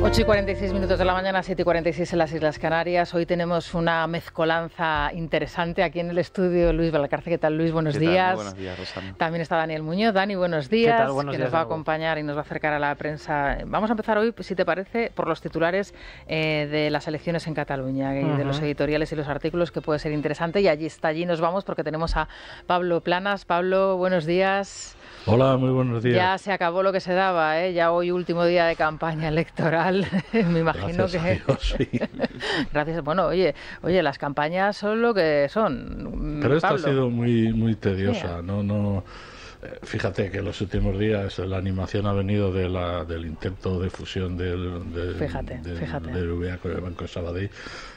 8:46 de la mañana, 7:46 en las Islas Canarias. Hoy tenemos una mezcolanza interesante aquí en el estudio. Luis Valcarce, ¿qué tal, Luis? Buenos días. Buenos días, Rosana. También está Daniel Muñoz. Dani, buenos días. ¿Qué tal? Buenos días, nos va a acompañar y nos va a acercar a la prensa. Vamos a empezar hoy, si te parece, por los titulares de las elecciones en Cataluña y de los editoriales y los artículos, que puede ser interesante. Y allí nos vamos porque tenemos a Pablo Planas. Pablo, buenos días. Hola, muy buenos días. Ya se acabó lo que se daba, ¿eh? Ya hoy último día de campaña electoral. Me imagino Gracias que... a Dios, sí. Gracias. Bueno, oye, las campañas son lo que son. Pero esta Pablo. ha sido muy tediosa. Yeah. No. Fíjate que en los últimos días la animación ha venido del intento de fusión del BBVA con el Banco de Sabadell.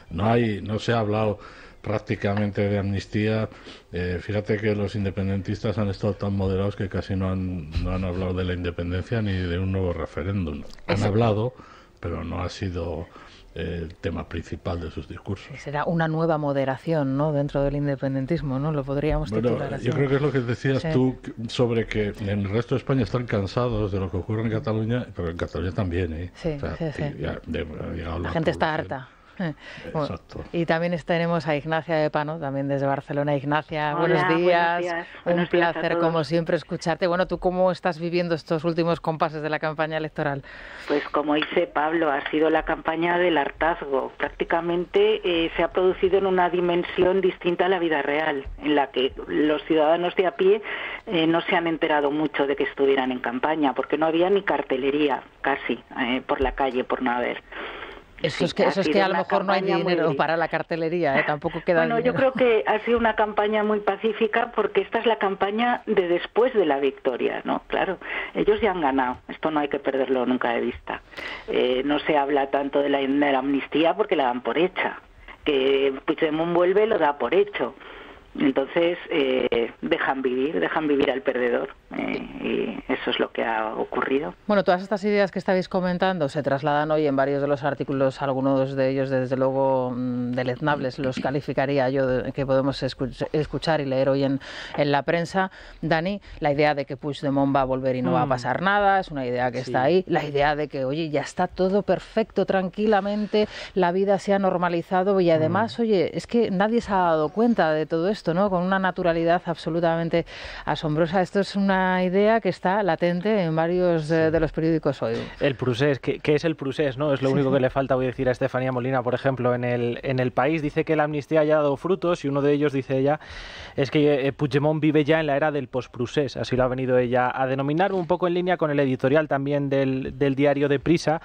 No se ha hablado prácticamente de amnistía. Fíjate que los independentistas han estado tan moderados que casi no han hablado de la independencia ni de un nuevo referéndum. Han hablado, pero no ha sido el tema principal de sus discursos. Será una nueva moderación, ¿no?, dentro del independentismo, ¿no? Lo podríamos titular así. Yo creo que es lo que decías tú sobre que en el resto de España están cansados de lo que ocurre en Cataluña, pero en Cataluña también, ¿eh? Sí, o sea, sí. La gente está harta. Bueno, exacto. Y también tenemos a Ignacia de Pano, también desde Barcelona. Ignacia, hola, buenos días. Un buenos días placer, como siempre, escucharte. Bueno, ¿tú cómo estás viviendo estos últimos compases de la campaña electoral? Pues como dice Pablo, ha sido la campaña del hartazgo. Prácticamente se ha producido en una dimensión distinta a la vida real, en la que los ciudadanos de a pie no se han enterado mucho de que estuvieran en campaña, porque no había ni cartelería casi por la calle, por no haber. Eso es que a lo mejor no hay dinero para la cartelería, tampoco queda dinero. Yo creo que ha sido una campaña muy pacífica, porque esta es la campaña de después de la victoria, ¿no? Claro, ellos ya han ganado, esto no hay que perderlo nunca de vista. No se habla tanto de la amnistía porque la dan por hecha, que Puigdemont vuelve lo da por hecho. Entonces dejan vivir al perdedor, y eso es lo que ha ocurrido. Bueno, todas estas ideas que estáis comentando se trasladan hoy en varios de los artículos, algunos de ellos desde luego deleznables, los calificaría yo, que podemos escuchar y leer hoy en la prensa. Dani, la idea de que Puigdemont va a volver y no va a pasar nada, es una idea que está ahí. La idea de que, oye, ya está todo perfecto, tranquilamente, la vida se ha normalizado y además, oye, es que nadie se ha dado cuenta de todo esto, ¿no? Con una naturalidad absolutamente asombrosa. Esto es una idea que está latente en varios de los periódicos hoy. El procés, ¿qué es el procés, no? Es lo único que le falta hoy decir a Estefanía Molina, por ejemplo, en el País. Dice que la amnistía ya ha dado frutos, y uno de ellos, dice ella, es que Puigdemont vive ya en la era del post-procés. Así lo ha venido ella a denominar, un poco en línea con el editorial también del diario Deprisa,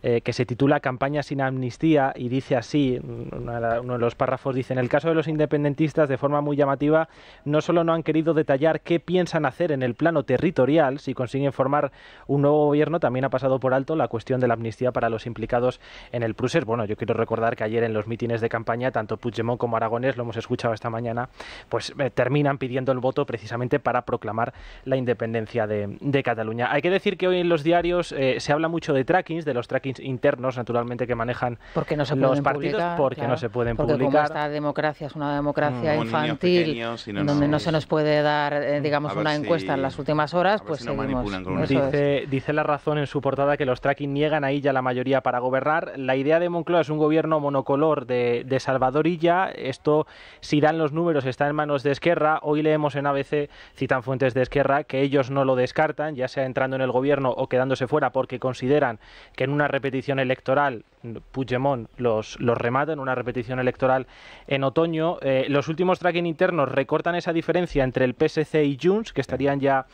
que se titula Campaña sin amnistía, y dice así, uno de los párrafos dice: en el caso de los independentistas, de forma muy llamativa, no solo no han querido detallar qué piensan hacer en el plano territorial si consiguen formar un nuevo gobierno, también ha pasado por alto la cuestión de la amnistía para los implicados en el procés. Bueno, yo quiero recordar que ayer en los mítines de campaña, tanto Puigdemont como Aragonés, lo hemos escuchado esta mañana, pues terminan pidiendo el voto precisamente para proclamar la independencia de Cataluña. Hay que decir que hoy en los diarios se habla mucho de trackings, de los trackings internos, naturalmente, que manejan los partidos, porque no se pueden publicar. Como esta democracia es una democracia infantil, donde no se nos puede dar, digamos, una encuesta en las últimas horas, pues seguimos. Dice La Razón en su portada que los tracking niegan ahí ya la mayoría para gobernar. La idea de Moncloa es un gobierno monocolor de Salvador Illa. Esto, si dan los números, está en manos de Esquerra. Hoy leemos en ABC, citan fuentes de Esquerra, que ellos no lo descartan, ya sea entrando en el gobierno o quedándose fuera, porque consideran que en una repetición electoral Puigdemont los remata, en una repetición electoral en otoño. Los últimos tracking internos recortan esa diferencia entre el PSC y Junts, que estarían ya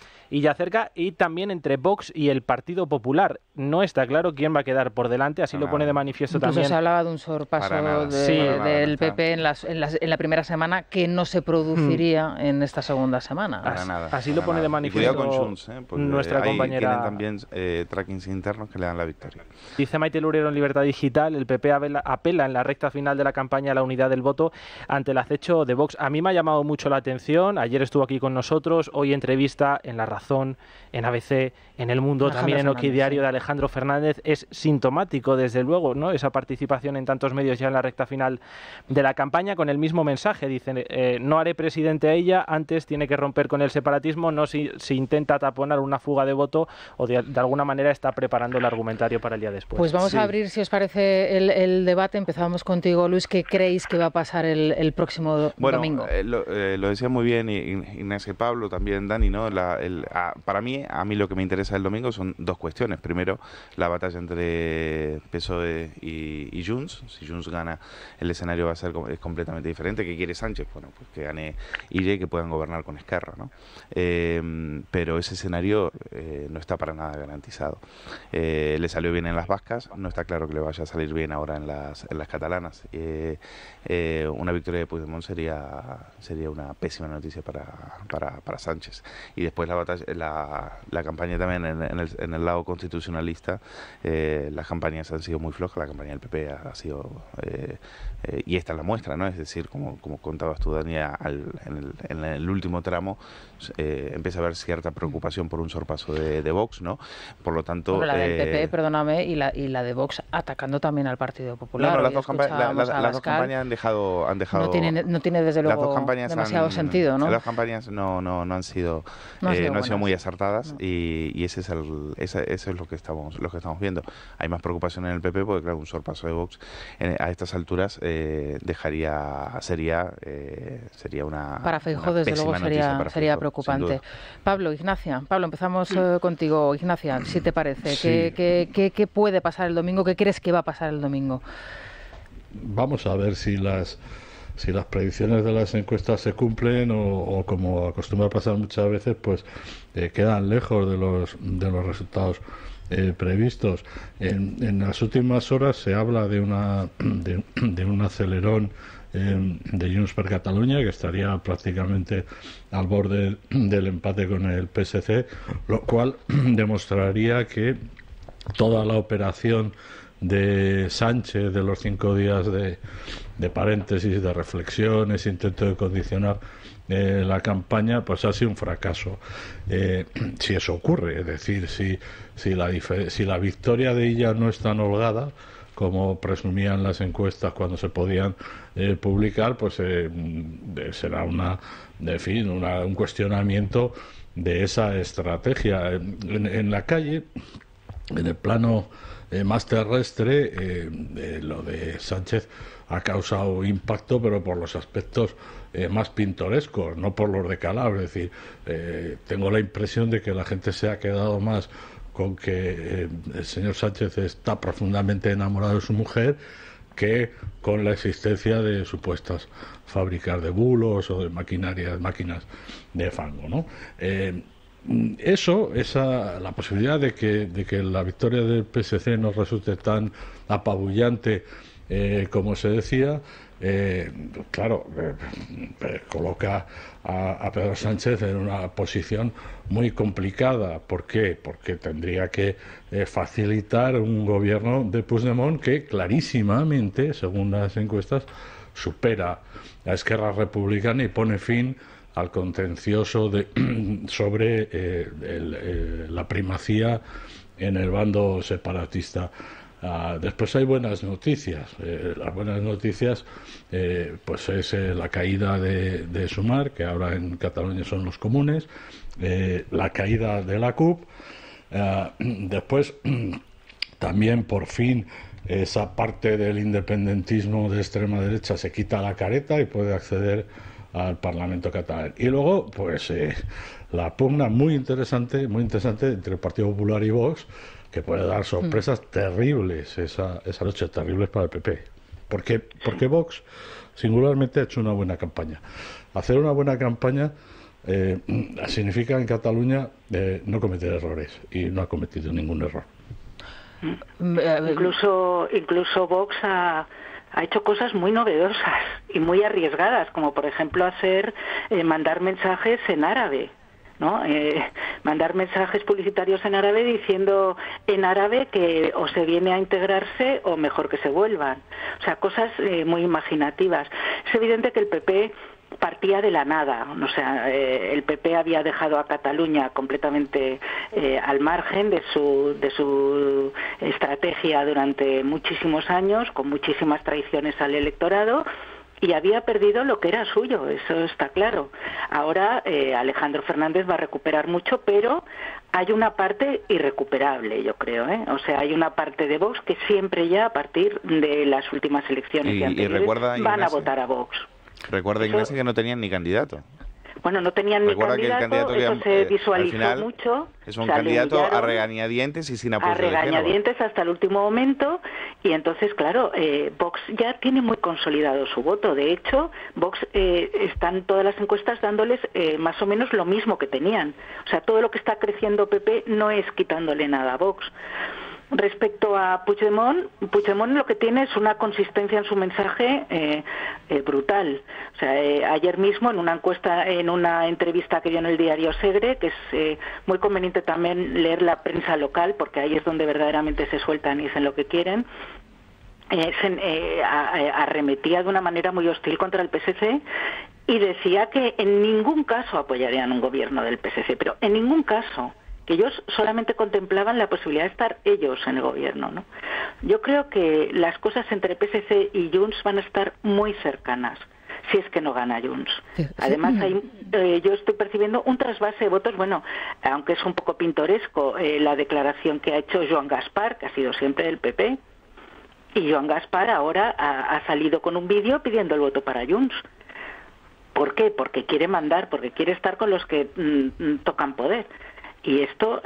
cerca, y también entre Vox y el Partido Popular. No está claro quién va a quedar por delante, así lo pone de manifiesto Incluso también. Se hablaba de un sorpaso del PP en la primera semana que no se produciría en esta segunda semana. Así lo pone de manifiesto con Junts, nuestra compañera. Tienen también trackings internos que le dan la victoria. Dice Maite Lurero en Libertad Digital, el PP apela en la recta final de la campaña a la unidad del voto ante el acecho de Vox. A mí me ha llamado mucho la atención, ayer estuvo aquí con nosotros, hoy entrevista en La Razón, en ABC, en El Mundo, también en Oquidiario, de Alejandro Fernández. Es sintomático, desde luego, ¿no?, esa participación en tantos medios ya en la recta final de la campaña, con el mismo mensaje. Dicen, no haré presidente a ella, antes tiene que romper con el separatismo, no si intenta taponar una fuga de voto o de alguna manera está preparando el argumentario para el día después. después. Pues vamos a abrir, si os parece, el debate. Empezamos contigo, Luis. ¿Qué creéis que va a pasar el próximo domingo? Lo decía muy bien Ignacio y Pablo, también Dani, ¿no? Para mí, lo que me interesa el domingo son dos cuestiones. Primero, la batalla entre PSOE y Junts. Si Junts gana, el escenario va a ser completamente diferente. ¿Qué quiere Sánchez? Bueno, pues que gane Illa y que puedan gobernar con Esquerra, ¿no? Pero ese escenario no está para nada garantizado. Le salió bien en las vascas, no está claro que le vaya a salir bien ahora en las catalanas. Una victoria de Puigdemont sería una pésima noticia para Sánchez. Y después la campaña también en el lado constitucionalista, las campañas han sido muy flojas. La campaña del PP ha sido, y esta es la muestra, ¿no? Es decir, como contabas tú, Dani, en el último tramo empieza a haber cierta preocupación por un sorpaso de Vox, ¿no? Por lo tanto... Bueno, la del PP, perdóname, y la de Vox atacando también al Partido Popular. No, las dos campañas han dejado... No tiene desde luego demasiado sentido, ¿no? Las dos campañas no han sido muy acertadas, no. Y eso es lo que estamos viendo. Hay más preocupación en el PP porque, claro, un sorpaso de Vox a estas alturas sería una... Para Feijóo, desde luego, sería preocupante. Pablo, empezamos contigo. Ignacia, si te parece, sí. ¿Qué puede pasar el domingo? ¿Qué crees que va a pasar el domingo? Vamos a ver si las predicciones de las encuestas se cumplen o como acostumbra pasar muchas veces, pues quedan lejos de los resultados previstos. En las últimas horas se habla de un acelerón de Junts per Catalunya, que estaría prácticamente al borde del empate con el PSC, lo cual demostraría que toda la operación de Sánchez de los 5 días de paréntesis, de reflexiones, intento de condicionar la campaña, pues ha sido un fracaso. Si eso ocurre, es decir, si la victoria de ella no es tan holgada como presumían las encuestas cuando se podían publicar, pues será un cuestionamiento de esa estrategia. En la calle, en el plano más terrestre, lo de Sánchez ha causado impacto, pero por los aspectos más pintorescos, no por los de Calabria. Es decir, tengo la impresión de que la gente se ha quedado más con que el señor Sánchez está profundamente enamorado de su mujer que con la existencia de supuestas fábricas de bulos o de máquinas de fango, ¿no? La posibilidad de que la victoria del PSC no resulte tan apabullante como se decía, coloca a Pedro Sánchez en una posición muy complicada. ¿Por qué? Porque tendría que facilitar un gobierno de Puigdemont que clarísimamente, según las encuestas, supera a Esquerra Republicana y pone fin al contencioso sobre la primacía en el bando separatista. Después hay buenas noticias. Las buenas noticias pues es la caída de Sumar, que ahora en Cataluña son los comunes, la caída de la CUP. Después también por fin esa parte del independentismo de extrema derecha se quita la careta y puede acceder al Parlamento catalán. Y luego pues la pugna muy interesante entre el Partido Popular y Vox, que puede dar sorpresas terribles esa noche, terribles para el PP. Porque Vox singularmente ha hecho una buena campaña. Hacer una buena campaña significa en Cataluña no cometer errores, y no ha cometido ningún error. Incluso Vox ha hecho cosas muy novedosas y muy arriesgadas, como por ejemplo mandar mensajes en árabe, ¿no? Mandar mensajes publicitarios en árabe diciendo en árabe que o se viene a integrarse o mejor que se vuelvan. O sea, cosas muy imaginativas. Es evidente que el PP partía de la nada. O sea, el PP había dejado a Cataluña completamente al margen de su estrategia durante muchísimos años, con muchísimas traiciones al electorado. y había perdido lo que era suyo, eso está claro. Ahora Alejandro Fernández va a recuperar mucho, pero hay una parte irrecuperable, yo creo, ¿eh? O sea, hay una parte de Vox que siempre ya a partir de las últimas elecciones van a votar a Vox. Recuerda, Ignacio, que no tenían ni candidato. Bueno, no tenían ni candidato, eso se visualizó mucho. Es un candidato a regañadientes y sin apoyo de género. A regañadientes hasta el último momento, y entonces, claro, Vox ya tiene muy consolidado su voto. De hecho, Vox están todas las encuestas dándoles más o menos lo mismo que tenían. O sea, todo lo que está creciendo PP no es quitándole nada a Vox. Respecto a Puigdemont lo que tiene es una consistencia en su mensaje brutal. O sea, ayer mismo en una encuesta, en una entrevista que dio en el diario Segre, que es muy conveniente también leer la prensa local, porque ahí es donde verdaderamente se sueltan y dicen lo que quieren, arremetía de una manera muy hostil contra el PSC y decía que en ningún caso apoyarían un gobierno del PSC, pero en ningún caso, que ellos solamente contemplaban la posibilidad de estar ellos en el gobierno, ¿no? Yo creo que las cosas entre PSC y Junts van a estar muy cercanas, si es que no gana Junts. Además, yo estoy percibiendo un trasvase de votos, bueno, aunque es un poco pintoresco, la declaración que ha hecho Joan Gaspar, que ha sido siempre del PP, y Joan Gaspar ahora ha salido con un vídeo pidiendo el voto para Junts. ¿Por qué? Porque quiere mandar, porque quiere estar con los que tocan poder. Y esto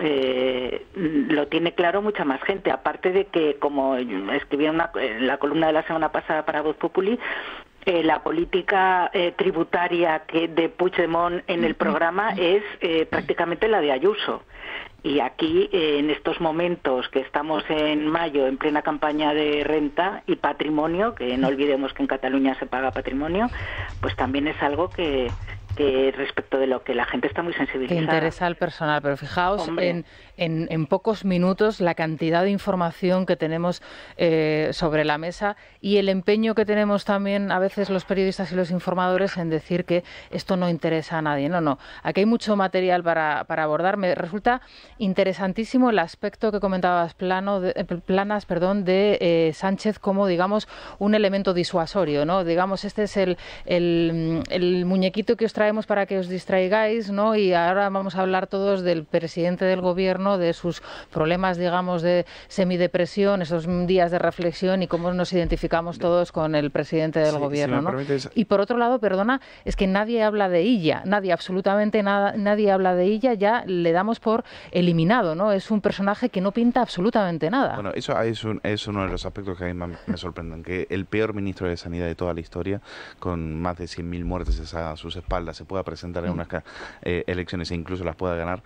lo tiene claro mucha más gente, aparte de que, como escribí en la columna de la semana pasada para Voz Populi, la política tributaria de Puigdemont en el programa es prácticamente la de Ayuso. Y aquí, en estos momentos que estamos en mayo, en plena campaña de renta y patrimonio, que no olvidemos que en Cataluña se paga patrimonio, pues también es algo que respecto de lo que la gente está muy sensibilizada. Que interesa al personal, pero fijaos en pocos minutos la cantidad de información que tenemos sobre la mesa y el empeño que tenemos también a veces los periodistas y los informadores en decir que esto no interesa a nadie. No, aquí hay mucho material para abordar. Me resulta interesantísimo el aspecto que comentabas, Planas, de Sánchez como, digamos, un elemento disuasorio, ¿no? Digamos, este es el muñequito que os traemos para que os distraigáis, ¿no? Y ahora vamos a hablar todos del presidente del gobierno, de sus problemas, digamos, de semidepresión, esos días de reflexión y cómo nos identificamos todos con el presidente del gobierno, ¿no? Y por otro lado, perdona, es que nadie habla de ella, absolutamente nadie habla de ella, ya le damos por eliminado, ¿no? Es un personaje que no pinta absolutamente nada. Bueno, eso es uno de los aspectos que a mí me sorprenden, que el peor ministro de Sanidad de toda la historia, con más de 100.000 muertes a sus espaldas, se pueda presentar en unas elecciones e incluso las pueda ganar,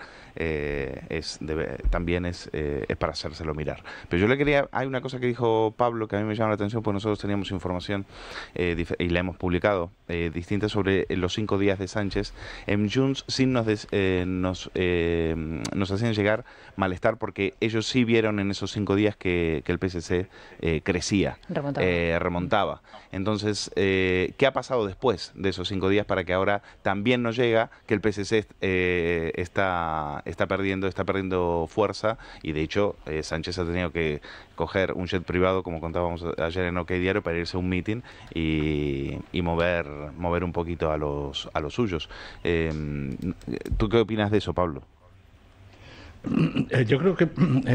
también es para hacérselo mirar. Pero yo hay una cosa que dijo Pablo que a mí me llama la atención, porque nosotros teníamos información y la hemos publicado, distinta sobre los 5 días de Sánchez. En Junts sí nos hacían llegar malestar, porque ellos sí vieron en esos 5 días que el PSC crecía, remontaba. Entonces, ¿qué ha pasado después de esos 5 días para que ahora también nos llega que el PSC está perdiendo fuerza? Y de hecho Sánchez ha tenido que coger un jet privado, como contábamos ayer en OK Diario, para irse a un meeting y mover un poquito a los suyos. ¿Tú qué opinas de eso, Pablo? Yo creo que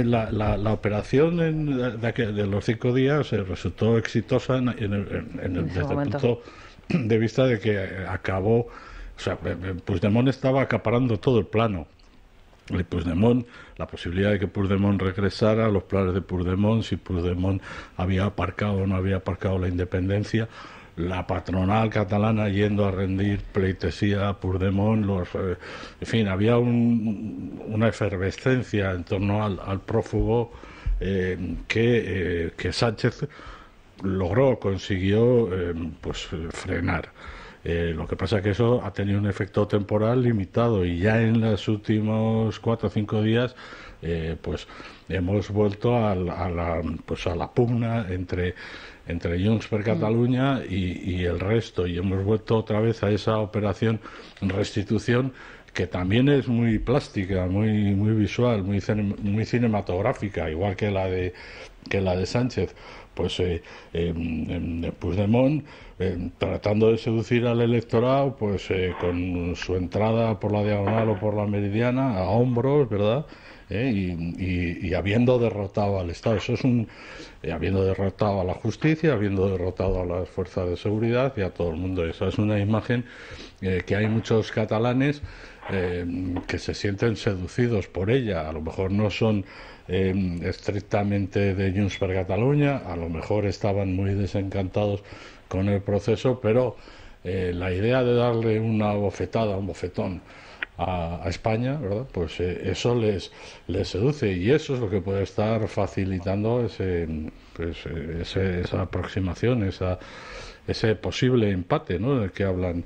la operación de los 5 días resultó exitosa desde el punto de vista de que acabó, o sea, Puigdemont estaba acaparando todo el plano. Puigdemont, la posibilidad de que Puigdemont regresara, los planes de Puigdemont, si Puigdemont había aparcado o no había aparcado la independencia, la patronal catalana yendo a rendir pleitesía a Puigdemont, en fin, había una efervescencia en torno al prófugo que Sánchez consiguió frenar. Lo que pasa es que eso ha tenido un efecto temporal limitado, y ya en los últimos 4 o 5 días hemos vuelto a la pugna entre Junts per Catalunya y el resto, y hemos vuelto otra vez a esa operación restitución, que también es muy plástica, muy visual, muy cinematográfica, igual que la de que la de Sánchez, pues Puigdemont tratando de seducir al electorado, pues con su entrada por la diagonal o por la meridiana a hombros, ¿verdad? Y habiendo derrotado al Estado, eso es habiendo derrotado a la justicia, habiendo derrotado a las fuerzas de seguridad y a todo el mundo. Esa es una imagen que hay muchos catalanes que se sienten seducidos por ella. A lo mejor no son estrictamente de Junts per Catalunya, a lo mejor estaban muy desencantados con el proceso, pero la idea de darle una bofetada, un bofetón a España, ¿verdad? Pues eso les seduce, y eso es lo que puede estar facilitando esa aproximación, ese posible empate, ¿no?, del que hablan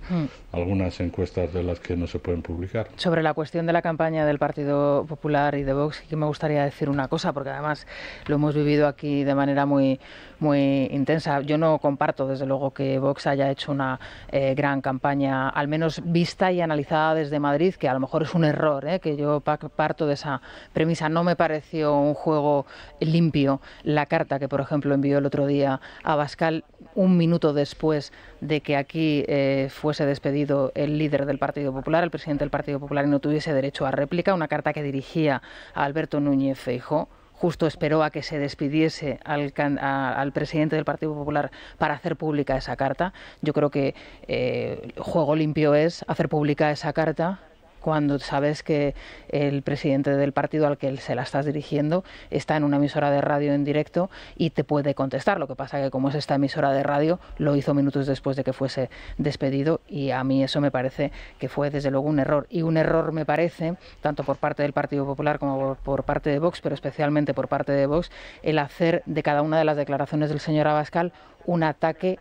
algunas encuestas de las que no se pueden publicar. Sobre la cuestión de la campaña del Partido Popular y de Vox, sí que me gustaría decir una cosa, porque además lo hemos vivido aquí de manera muy intensa. Yo no comparto, desde luego, que Vox haya hecho una gran campaña, al menos vista y analizada desde Madrid, que a lo mejor es un error, que yo parto de esa premisa. No me pareció un juego limpio la carta que, por ejemplo, envió el otro día a Abascal, un minuto después de que aquí fuese despedido el líder del Partido Popular, el presidente del Partido Popular, y no tuviese derecho a réplica, una carta que dirigía a Alberto Núñez Feijóo. Justo esperó a que se despidiese al presidente del Partido Popular para hacer pública esa carta. Yo creo que juego limpio es hacer pública esa carta cuando sabes que el presidente del partido al que se la estás dirigiendo está en una emisora de radio en directo y te puede contestar. Lo que pasa que, como es esta emisora de radio, lo hizo minutos después de que fuese despedido, y a mí eso me parece que fue desde luego un error. Y un error me parece, tanto por parte del Partido Popular como por parte de Vox, pero especialmente por parte de Vox, el hacer de cada una de las declaraciones del señor Abascal un ataque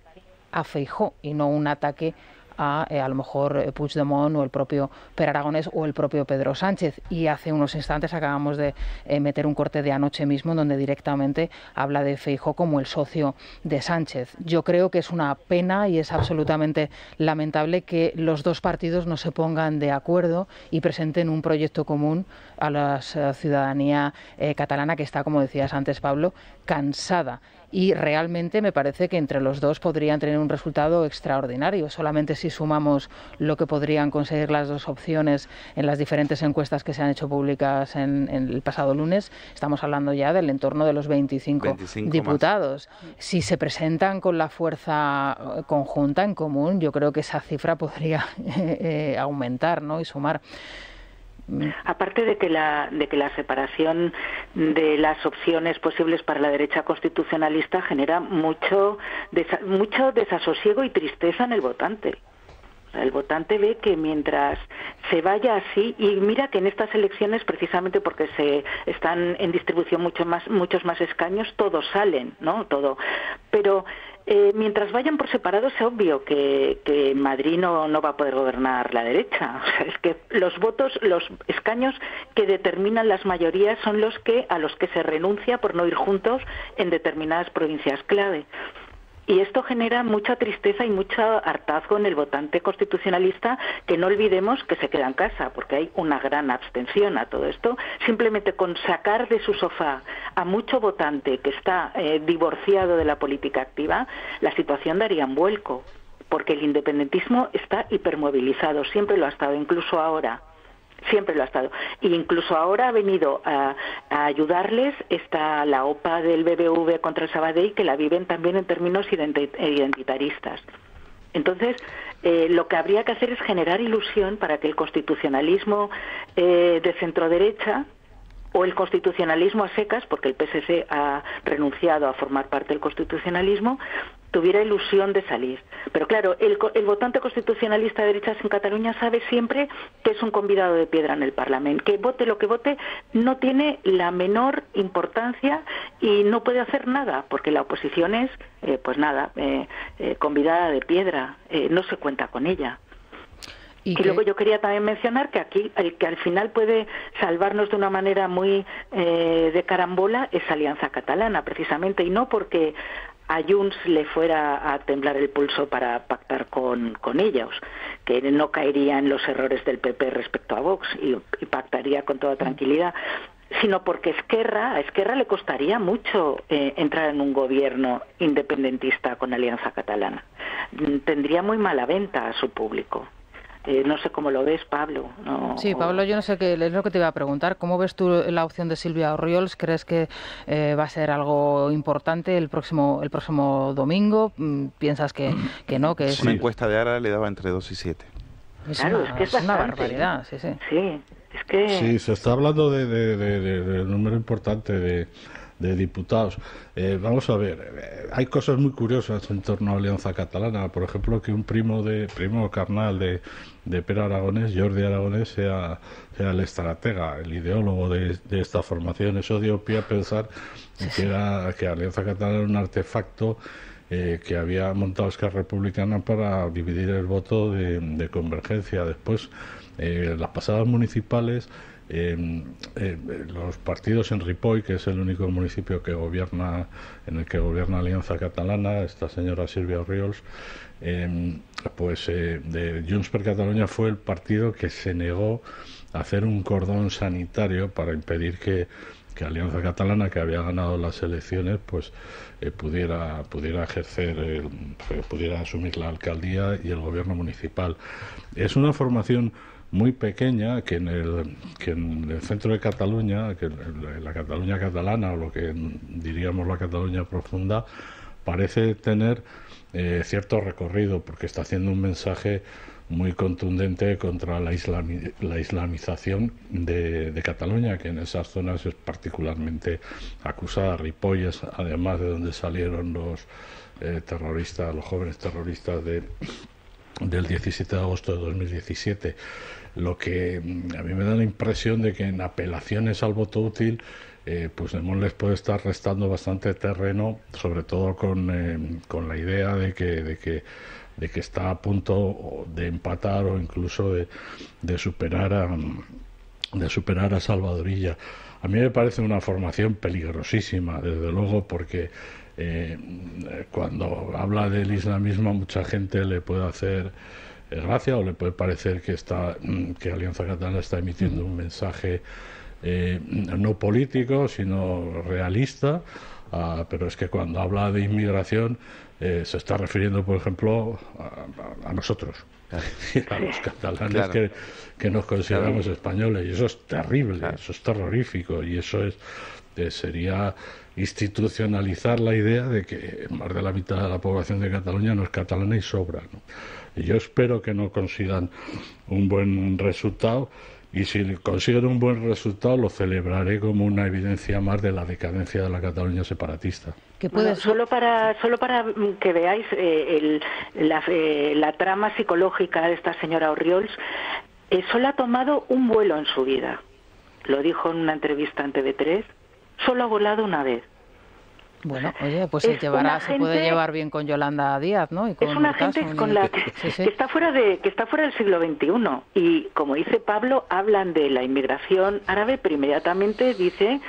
a Feijóo y no un ataque a lo mejor Puigdemont o el propio Pere Aragonés o el propio Pedro Sánchez. Y hace unos instantes acabamos de meter un corte de anoche mismo donde directamente habla de Feijóo como el socio de Sánchez. Yo creo que es una pena y es absolutamente lamentable que los dos partidos no se pongan de acuerdo y presenten un proyecto común a la ciudadanía catalana, que está, como decías antes, Pablo, cansada. Y realmente me parece que entre los dos podrían tener un resultado extraordinario. Solamente si sumamos lo que podrían conseguir las dos opciones en las diferentes encuestas que se han hecho públicas en el pasado lunes, estamos hablando ya del entorno de los 25 diputados. Más. Si se presentan con la fuerza conjunta en común, yo creo que esa cifra podría aumentar, ¿no?, y sumar. Aparte de que la separación de las opciones posibles para la derecha constitucionalista genera mucho desasosiego y tristeza en el votante. El votante ve que mientras se vaya así, y mira que en estas elecciones, precisamente porque se están en distribución muchos más escaños, todos salen, ¿no? Todo. Pero mientras vayan por separado, es obvio que en Madrid no va a poder gobernar la derecha. O sea, es que los escaños que determinan las mayorías son a los que se renuncia por no ir juntos en determinadas provincias clave. Y esto genera mucha tristeza y mucho hartazgo en el votante constitucionalista, que no olvidemos que se queda en casa, porque hay una gran abstención a todo esto. Simplemente con sacar de su sofá a mucho votante que está divorciado de la política activa, la situación daría un vuelco, porque el independentismo está hipermovilizado, siempre lo ha estado, incluso ahora. Siempre lo ha estado. E incluso ahora ha venido a ayudarles la OPA del BBV contra el Sabadell, que la viven también en términos identitaristas. Entonces, lo que habría que hacer es generar ilusión para que el constitucionalismo de centroderecha, o el constitucionalismo a secas, porque el PSC ha renunciado a formar parte del constitucionalismo, tuviera ilusión de salir. Pero claro, el votante constitucionalista de derechas en Cataluña sabe siempre que es un convidado de piedra en el Parlamento, que vote lo que vote no tiene la menor importancia y no puede hacer nada, porque la oposición es, convidada de piedra, no se cuenta con ella. Y luego yo quería también mencionar que aquí el que al final puede salvarnos de una manera muy de carambola es Alianza Catalana, precisamente, y no porque a Junts le fuera a temblar el pulso para pactar con ellos, que no caería en los errores del PP respecto a Vox y pactaría con toda tranquilidad, sino porque a Esquerra le costaría mucho entrar en un gobierno independentista con Alianza Catalana. Tendría muy mala venta a su público. No sé cómo lo ves, Pablo. No, sí, Pablo, yo no sé qué es lo que te iba a preguntar. ¿Cómo ves tú la opción de Sílvia Orriols? ¿Crees que va a ser algo importante el próximo domingo? ¿Piensas que no? Que es... Una encuesta de Ara le daba entre 2 y 7. Claro, es que es una bastante, barbaridad, sí. Sí, es que... Sí, se está hablando de un número importante de diputados. Vamos a ver, hay cosas muy curiosas en torno a Alianza Catalana. Por ejemplo, que un primo carnal de Pere Aragonés, Jordi Aragonés, sea el estratega, el ideólogo de esta formación. Eso dio pie a pensar que Alianza Catalana era un artefacto que había montado Esquerra Republicana para dividir el voto de Convergencia. Después, las pasadas municipales, los partidos en Ripoll, que es el único municipio en el que gobierna Alianza Catalana, esta señora Sílvia Orriols, de Junts per Catalunya fue el partido que se negó a hacer un cordón sanitario para impedir que Alianza Catalana, que había ganado las elecciones, pudiera ejercer, pudiera asumir la alcaldía y el gobierno municipal. Es una formación muy pequeña que en el centro de Cataluña, que la Cataluña catalana, o lo que diríamos la Cataluña profunda, parece tener cierto recorrido, porque está haciendo un mensaje muy contundente contra la islamización de Cataluña, que en esas zonas es particularmente acusada. Ripoll es, además, de donde salieron los jóvenes terroristas del 17 de agosto de 2017. Lo que a mí me da la impresión de que en apelaciones al voto útil Puigdemont les puede estar restando bastante terreno, sobre todo con la idea de que está a punto de empatar o incluso de superar a Salvador Illa. A mí me parece una formación peligrosísima, desde luego, porque cuando habla del islamismo a mucha gente le puede hacer gracia o le puede parecer que Alianza Catalana está emitiendo un mensaje no político, sino realista, pero es que cuando habla de inmigración se está refiriendo, por ejemplo, a nosotros, a los catalanes, claro, que nos consideramos españoles, y eso es terrible, claro, eso es terrorífico, y eso sería institucionalizar la idea de que más de la mitad de la población de Cataluña no es catalana y sobra, ¿no? Y yo espero que no consigan un buen resultado, y si consiguen un buen resultado lo celebraré como una evidencia más de la decadencia de la Cataluña separatista. Bueno, solo para que veáis la trama psicológica de esta señora Orriols, solo ha tomado un vuelo en su vida. Lo dijo en una entrevista en TV3, solo ha volado una vez. Bueno, oye, pues se puede llevar bien con Yolanda Díaz, ¿no? Y con es una gente con la que está fuera del siglo XXI, y como dice Pablo, hablan de la inmigración árabe, pero inmediatamente dice,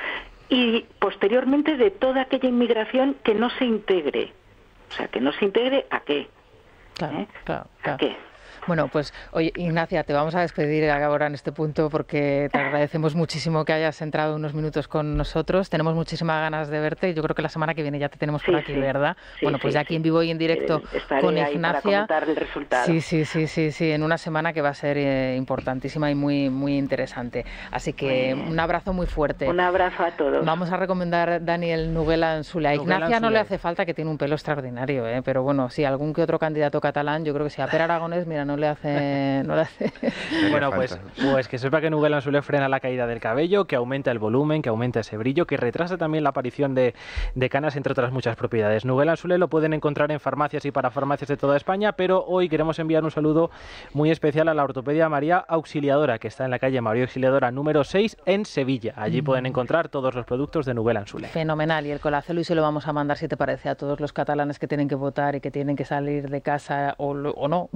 y posteriormente de toda aquella inmigración que no se integre. O sea, que no se integre, ¿a qué? Claro. ¿A qué? Bueno, pues oye, Ignacia, te vamos a despedir ahora en este punto porque te agradecemos muchísimo que hayas entrado unos minutos con nosotros. Tenemos muchísimas ganas de verte y yo creo que la semana que viene ya te tenemos por aquí, ¿verdad? Bueno, pues ya aquí en vivo y en directo con Ignacia. Para comentar el resultado. Sí, en una semana que va a ser importantísima y muy, muy interesante. Así que un abrazo muy fuerte. Un abrazo a todos. Vamos a recomendar Daniel Nuguela Solé. A Ignacia no le hace falta, que tiene un pelo extraordinario, pero bueno, sí, algún que otro candidato catalán, yo creo que sí. A Pere Aragonés, mira, no le hace. Bueno, pues que sepa que Nuguela Solé frena la caída del cabello, que aumenta el volumen, que aumenta ese brillo, que retrasa también la aparición de canas, entre otras muchas propiedades. Nuguela Solé lo pueden encontrar en farmacias y parafarmacias de toda España, pero hoy queremos enviar un saludo muy especial a la Ortopedia María Auxiliadora, que está en la calle María Auxiliadora número 6 en Sevilla. Allí pueden encontrar todos los productos de Nuguela Solé. Fenomenal, y el colacelo y se lo vamos a mandar, si te parece, a todos los catalanes que tienen que votar y que tienen que salir de casa o no.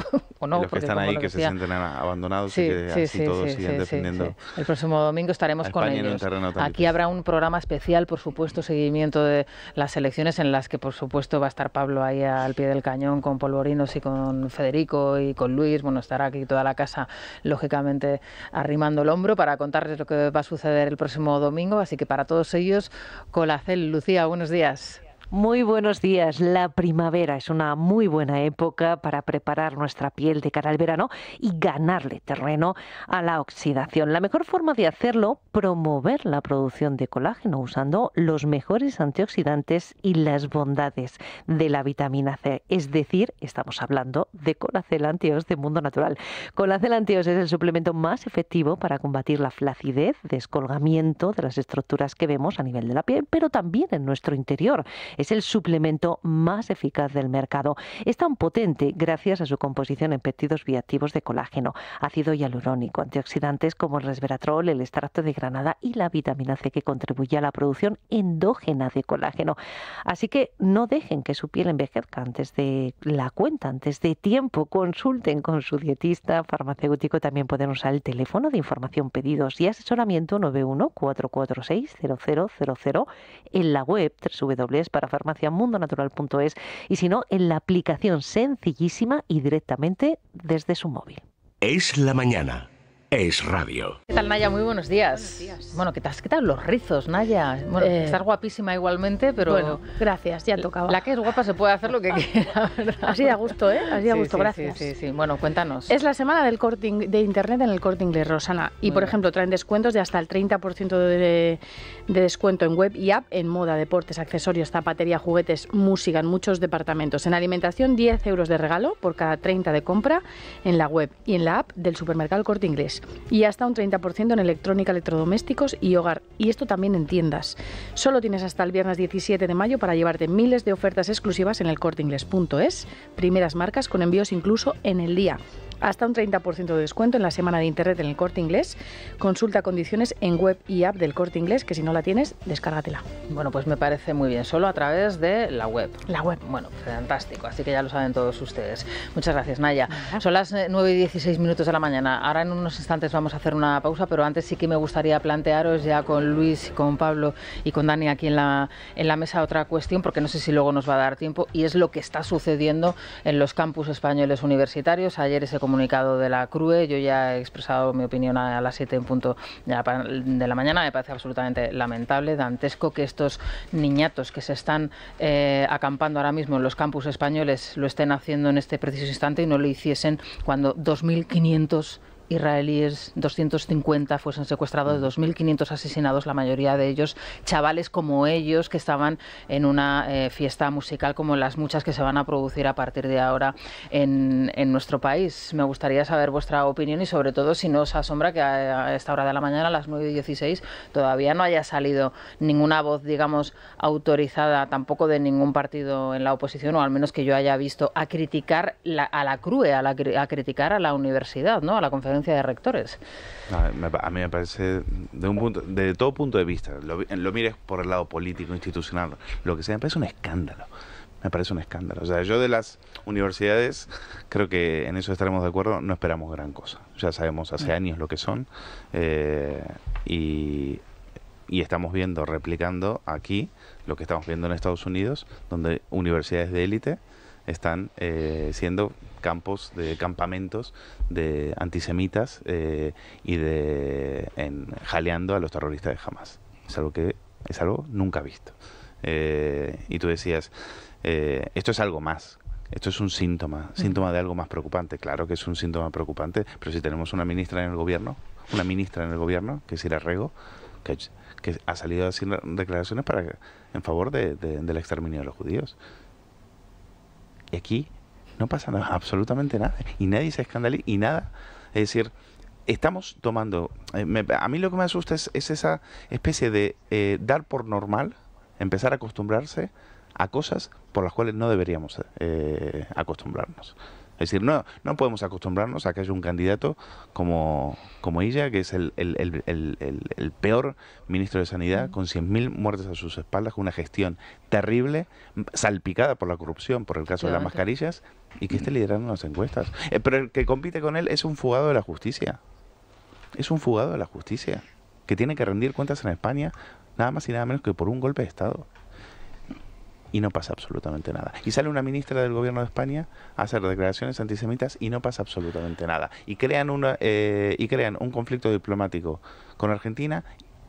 los que están ahí que se sienten abandonados y que así todos siguen defendiendo. El próximo domingo estaremos con ellos. Aquí habrá un programa especial, por supuesto, seguimiento de las elecciones en las que, por supuesto, va a estar Pablo ahí al pie del cañón con Polvorinos y con Federico y con Luis. Bueno, estará aquí toda la casa, lógicamente, arrimando el hombro para contarles lo que va a suceder el próximo domingo. Así que para todos ellos, Colacel. Lucía, buenos días. Muy buenos días. La primavera es una muy buena época para preparar nuestra piel de cara al verano y ganarle terreno a la oxidación. La mejor forma de hacerlo, promover la producción de colágeno usando los mejores antioxidantes y las bondades de la vitamina C. Es decir, estamos hablando de Colacel Antios de Mundo Natural. Colacel Antios es el suplemento más efectivo para combatir la flacidez, descolgamiento de las estructuras que vemos a nivel de la piel, pero también en nuestro interior. Es el suplemento más eficaz del mercado. Es tan potente gracias a su composición en péptidos bioactivos de colágeno, ácido hialurónico, antioxidantes como el resveratrol, el extracto de granada y la vitamina C que contribuye a la producción endógena de colágeno. Así que no dejen que su piel envejezca antes de la cuenta, antes de tiempo. Consulten con su dietista, farmacéutico. También pueden usar el teléfono de información, pedidos y asesoramiento 91-446-0000 en la web www.farmaciamundonatural.es y si no, en la aplicación sencillísima y directamente desde su móvil. Es la mañana. Es radio. ¿Qué tal, Naya? Muy buenos días. Buenos días. Bueno, ¿qué tal los rizos, Naya? Bueno, estás guapísima igualmente, pero... Bueno, gracias, ya tocaba. La que es guapa se puede hacer lo que quiera, ¿verdad? Así de a gusto, ¿eh? Así de a gusto, sí, gracias. Sí. Bueno, cuéntanos. Es la semana del de Internet en el Corte Inglés, Rosana. Y, por ejemplo, traen descuentos de hasta el 30% de descuento en web y app, en moda, deportes, accesorios, zapatería, juguetes, música, en muchos departamentos. En alimentación, 10 euros de regalo por cada 30 de compra en la web y en la app del supermercado El Corte Inglés. Y hasta un 30% en electrónica, electrodomésticos y hogar. Y esto también en tiendas. Solo tienes hasta el viernes 17 de mayo para llevarte miles de ofertas exclusivas en elcorteinglés.es. Primeras marcas con envíos incluso en el día. Hasta un 30% de descuento en la semana de Internet en el Corte Inglés. Consulta condiciones en web y app del Corte Inglés, que si no la tienes, descárgatela. Bueno, pues me parece muy bien. Solo a través de la web. La web. Bueno, fantástico. Así que ya lo saben todos ustedes. Muchas gracias, Naya. Son las 9:16 de la mañana. Ahora en unos instantes vamos a hacer una pausa, pero antes sí que me gustaría plantearos ya con Luis, con Pablo y con Dani aquí en la mesa otra cuestión, porque no sé si luego nos va a dar tiempo, y es lo que está sucediendo en los campus españoles universitarios. Ayer ese comunicado de la CRUE, yo ya he expresado mi opinión a las 7 en punto de la mañana, me parece absolutamente lamentable, dantesco que estos niñatos que se están acampando ahora mismo en los campus españoles lo estén haciendo en este preciso instante y no lo hiciesen cuando 2.500 israelíes, 250 fuesen secuestrados, 2.500 asesinados, la mayoría de ellos chavales como ellos que estaban en una fiesta musical como las muchas que se van a producir a partir de ahora en nuestro país. Me gustaría saber vuestra opinión y sobre todo si no os asombra que a esta hora de la mañana, a las 9:16, todavía no haya salido ninguna voz, digamos, autorizada tampoco de ningún partido en la oposición, o al menos que yo haya visto, a criticar a la CRUE, a criticar a la universidad, ¿no? A la conferencia de rectores. A mí me parece, de todo punto de vista, lo mires por el lado político, institucional, lo que sea, me parece un escándalo. Me parece un escándalo. O sea, yo de las universidades, creo que en eso estaremos de acuerdo, no esperamos gran cosa. Ya sabemos hace años lo que son y estamos viendo, replicando aquí lo que estamos viendo en Estados Unidos, donde universidades de élite están siendo campamentos de antisemitas y jaleando a los terroristas de Hamas. Es algo nunca visto. Y tú decías, esto es algo más. Esto es un síntoma de algo más preocupante. Claro que es un síntoma preocupante, pero si tenemos una ministra en el gobierno, que es Ira Rego, que ha salido a hacer declaraciones en favor del exterminio de los judíos. Y aquí no pasa nada, absolutamente nada, y nadie se escandaliza y nada. Es decir, estamos tomando... a mí lo que me asusta es esa especie de dar por normal, empezar a acostumbrarse a cosas por las cuales no deberíamos acostumbrarnos. Es decir, no podemos acostumbrarnos a que haya un candidato como ella, que es el peor ministro de Sanidad, con 100.000 muertes a sus espaldas, con una gestión terrible, salpicada por la corrupción, por el caso de las mascarillas, y que esté liderando las encuestas. Pero el que compite con él es un fugado de la justicia. Es un fugado de la justicia, que tiene que rendir cuentas en España, nada más y nada menos que por un golpe de Estado. Y no pasa absolutamente nada. Y sale una ministra del gobierno de España a hacer declaraciones antisemitas y no pasa absolutamente nada. Y crean un conflicto diplomático con Argentina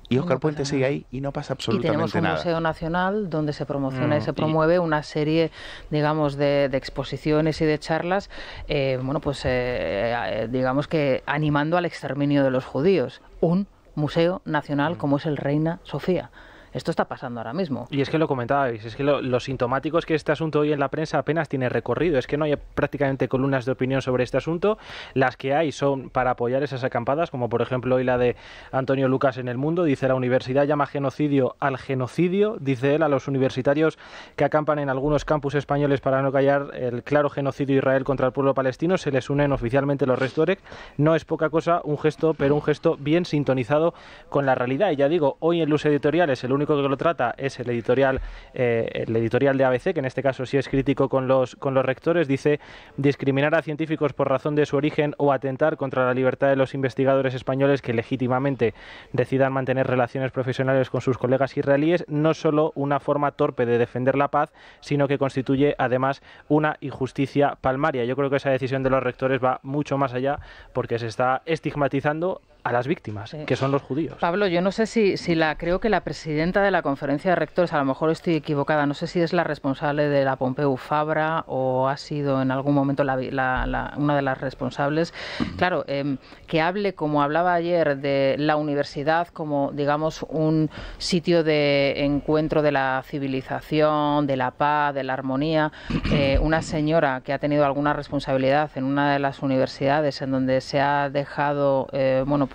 y Óscar Puente sigue ahí y no pasa absolutamente nada. Y tenemos un Museo Nacional donde se promociona y se promueve una serie, digamos, de exposiciones y de charlas, digamos que animando al exterminio de los judíos. Un Museo Nacional como es el Reina Sofía. Esto está pasando ahora mismo. Y es que lo comentabais, es que lo sintomático es que este asunto hoy en la prensa apenas tiene recorrido, es que no hay prácticamente columnas de opinión sobre este asunto, las que hay son para apoyar esas acampadas, como por ejemplo hoy la de Antonio Lucas en El Mundo, dice: la universidad llama genocidio al genocidio, dice él, a los universitarios que acampan en algunos campus españoles para no callar el claro genocidio de Israel contra el pueblo palestino, se les unen oficialmente los Restorek, no es poca cosa, un gesto, pero un gesto bien sintonizado con la realidad. Y ya digo, hoy en Luz Editoriales el único que lo trata es el editorial de ABC, que en este caso sí es crítico con los rectores. Dice: discriminar a científicos por razón de su origen o atentar contra la libertad de los investigadores españoles que legítimamente decidan mantener relaciones profesionales con sus colegas israelíes no es solo una forma torpe de defender la paz, sino que constituye además una injusticia palmaria. Yo creo que esa decisión de los rectores va mucho más allá, porque se está estigmatizando a las víctimas, que son los judíos. Pablo, yo no sé creo que la presidenta de la conferencia de rectores, a lo mejor estoy equivocada, no sé si es la responsable de la Pompeu Fabra o ha sido en algún momento una de las responsables. Claro, que hable, como hablaba ayer, de la universidad como, digamos, un sitio de encuentro de la civilización, de la paz, de la armonía. Una señora que ha tenido alguna responsabilidad en una de las universidades en donde se ha dejado,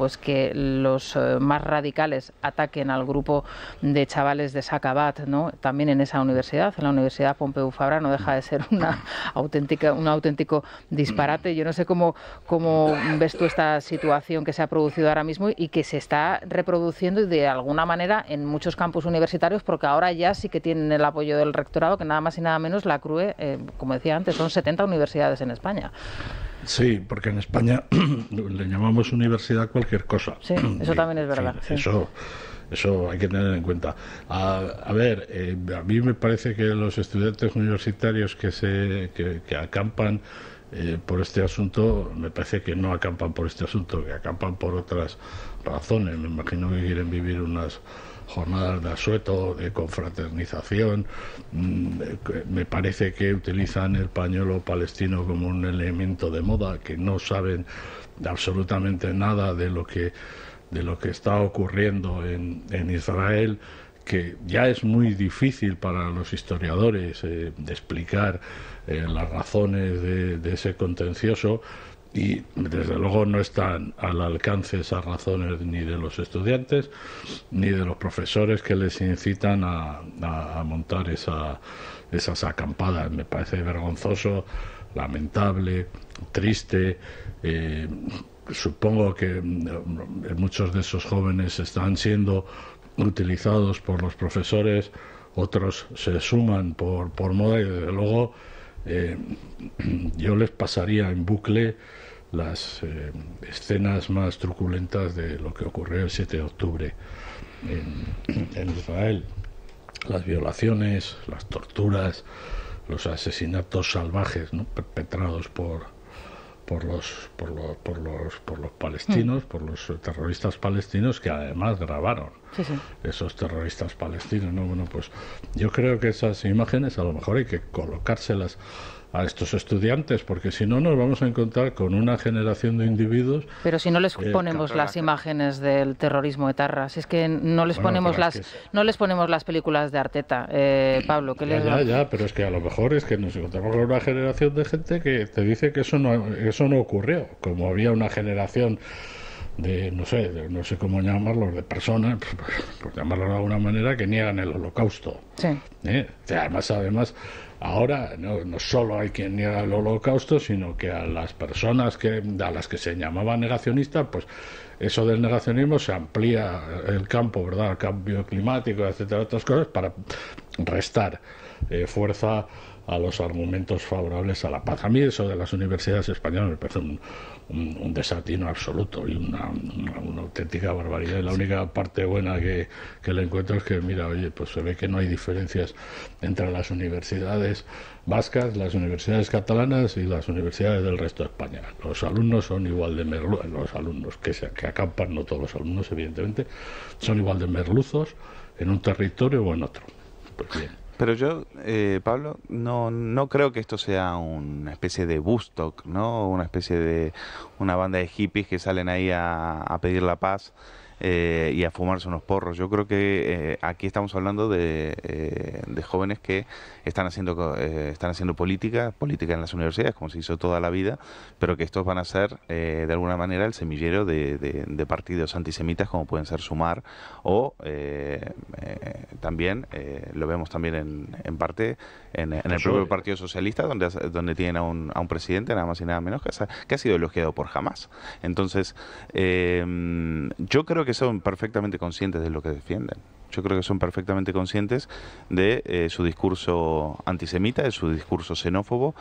pues que los más radicales ataquen al grupo de chavales de Sacabat, ¿no? También en esa universidad, en la Universidad Pompeu Fabra, no deja de ser un auténtico disparate. Yo no sé cómo ves tú esta situación que se ha producido ahora mismo y que se está reproduciendo de alguna manera en muchos campus universitarios, porque ahora ya sí que tienen el apoyo del rectorado, que nada más y nada menos la CRUE, como decía antes, son 70 universidades en España. Sí, porque en España le llamamos universidad cualquier cosa. Sí, eso también es verdad. Sí. Eso hay que tener en cuenta. A mí me parece que los estudiantes universitarios que acampan por este asunto, me parece que no acampan por este asunto, que acampan por otras razones. Me imagino que quieren vivir unas jornadas de asueto, de confraternización. Me parece que utilizan el pañuelo palestino como un elemento de moda, que no saben absolutamente nada de lo que está ocurriendo en Israel, que ya es muy difícil para los historiadores de explicar las razones de ese contencioso. Y desde luego no están al alcance esas razones ni de los estudiantes ni de los profesores que les incitan a montar esas acampadas. Me parece vergonzoso, lamentable, triste. Supongo que muchos de esos jóvenes están siendo utilizados por los profesores, otros se suman por moda, y desde luego yo les pasaría en bucle las escenas más truculentas de lo que ocurrió el 7 de octubre en Israel. Las violaciones, las torturas, los asesinatos salvajes, ¿no?, perpetrados por los palestinos, por los terroristas palestinos, que además grabaron esos terroristas palestinos, ¿no? Bueno, pues yo creo que esas imágenes a lo mejor hay que colocárselas a estos estudiantes, porque si no nos vamos a encontrar con una generación de individuos. Pero si no les ponemos las imágenes del terrorismo etarra, si es que no les ponemos no les ponemos las películas de Arteta, Pablo, ¿qué les ya, pero es que a lo mejor es que nos encontramos con una generación de gente que te dice que eso no ocurrió, como había una generación de no sé cómo llamarlos, de personas, por llamarlo de alguna manera, que niegan el Holocausto. Sí. Además Ahora no solo hay quien niega el Holocausto, sino que a las personas a las que se llamaba negacionistas, pues eso del negacionismo se amplía el campo, ¿verdad?, al cambio climático, etcétera, otras cosas, para restar fuerza a los argumentos favorables a la paz. A mí eso de las universidades españolas me parece un desatino absoluto y una auténtica barbaridad. Y la única parte buena que le encuentro es que, mira, oye, pues se ve que no hay diferencias entre las universidades vascas, las universidades catalanas y las universidades del resto de España. Los alumnos son igual de merluzos, los alumnos que acampan, no todos los alumnos, evidentemente, son igual de merluzos en un territorio o en otro. Pues bien. Pero yo, Pablo, no creo que esto sea una especie de Woodstock, ¿no? Una especie de una banda de hippies que salen ahí a pedir la paz y a fumarse unos porros. Yo creo que aquí estamos hablando de jóvenes que están haciendo política en las universidades, como se hizo toda la vida, pero que estos van a ser de alguna manera el semillero de partidos antisemitas como pueden ser Sumar o también lo vemos también en parte en el propio Partido Socialista, donde tienen a un presidente nada más y nada menos que ha sido elogiado por Hamas. Entonces yo creo que son perfectamente conscientes de lo que defienden. Yo creo que son perfectamente conscientes de su discurso antisemita, de su discurso xenófobo,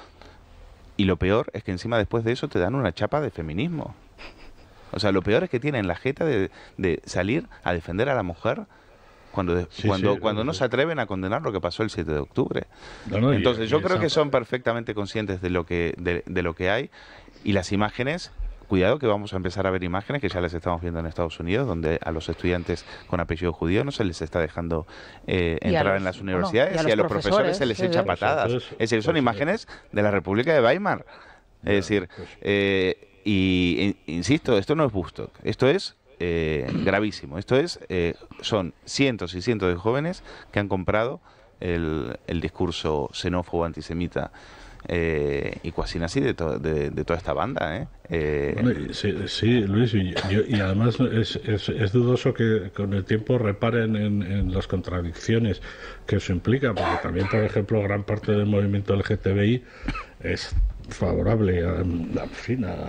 y lo peor es que encima después de eso te dan una chapa de feminismo. O sea, lo peor es que tienen la jeta de salir a defender a la mujer cuando no se atreven a condenar lo que pasó el 7 de octubre. Entonces yo creo que son perfectamente conscientes de lo que hay, y las imágenes... Cuidado que vamos a empezar a ver imágenes que ya las estamos viendo en Estados Unidos, donde a los estudiantes con apellido judío no se les está dejando entrar en las universidades, y a los profesores se les echa patadas. Es decir, son imágenes de la República de Weimar. Es decir, insisto, esto no es Woodstock, esto es gravísimo. Esto son cientos y cientos de jóvenes que han comprado el discurso xenófobo antisemita y cuasi nazi de toda esta banda, Sí, Luis, y además es dudoso que con el tiempo reparen en las contradicciones que eso implica, porque también, por ejemplo, gran parte del movimiento LGTBI es favorable a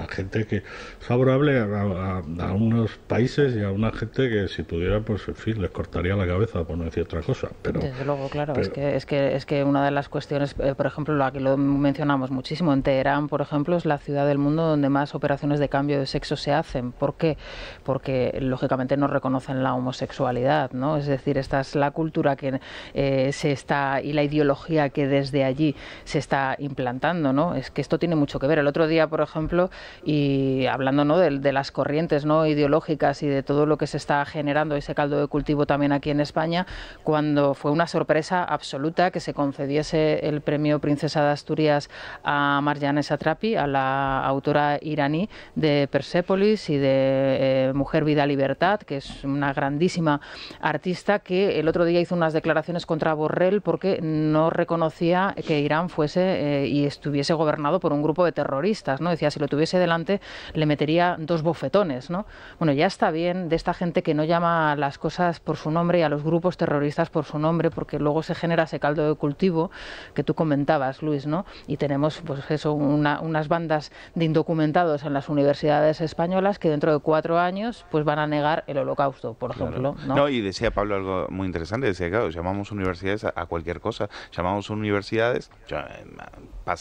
gente que es favorable a unos países y a una gente que si pudiera, pues en fin, les cortaría la cabeza, por no decir otra cosa. Pero desde luego, claro, es que una de las cuestiones, por ejemplo, aquí lo mencionamos muchísimo, en Teherán, por ejemplo, es la ciudad del mundo donde más operaciones de cambio de sexo se hacen. ¿Por qué? Porque lógicamente no reconocen la homosexualidad, ¿no? Es decir, esta es la cultura que y la ideología que desde allí se está implantando, ¿no? Es que esto tiene mucho que ver. El otro día, por ejemplo, y hablando, ¿no?, de las corrientes, ¿no?, ideológicas y de todo lo que se está generando, ese caldo de cultivo también aquí en España, cuando fue una sorpresa absoluta que se concediese el premio Princesa de Asturias a Marjane Satrapi, a la autora iraní de Persépolis y de Mujer, Vida, Libertad, que es una grandísima artista, que el otro día hizo unas declaraciones contra Borrell porque no reconocía que Irán fuese y estuviese gobernado por un grupo de terroristas, ¿no? Decía, si lo tuviese delante le metería 2 bofetones, ¿no? Bueno, ya está bien de esta gente que no llama a las cosas por su nombre y a los grupos terroristas por su nombre, porque luego se genera ese caldo de cultivo que tú comentabas, Luis, ¿no? Y tenemos, pues eso, unas bandas de indocumentados en las universidades españolas que dentro de 4 años pues van a negar el Holocausto, por ejemplo, ¿no? No, y decía Pablo algo muy interesante, decía, claro, llamamos universidades a cualquier cosa, llamamos universidades,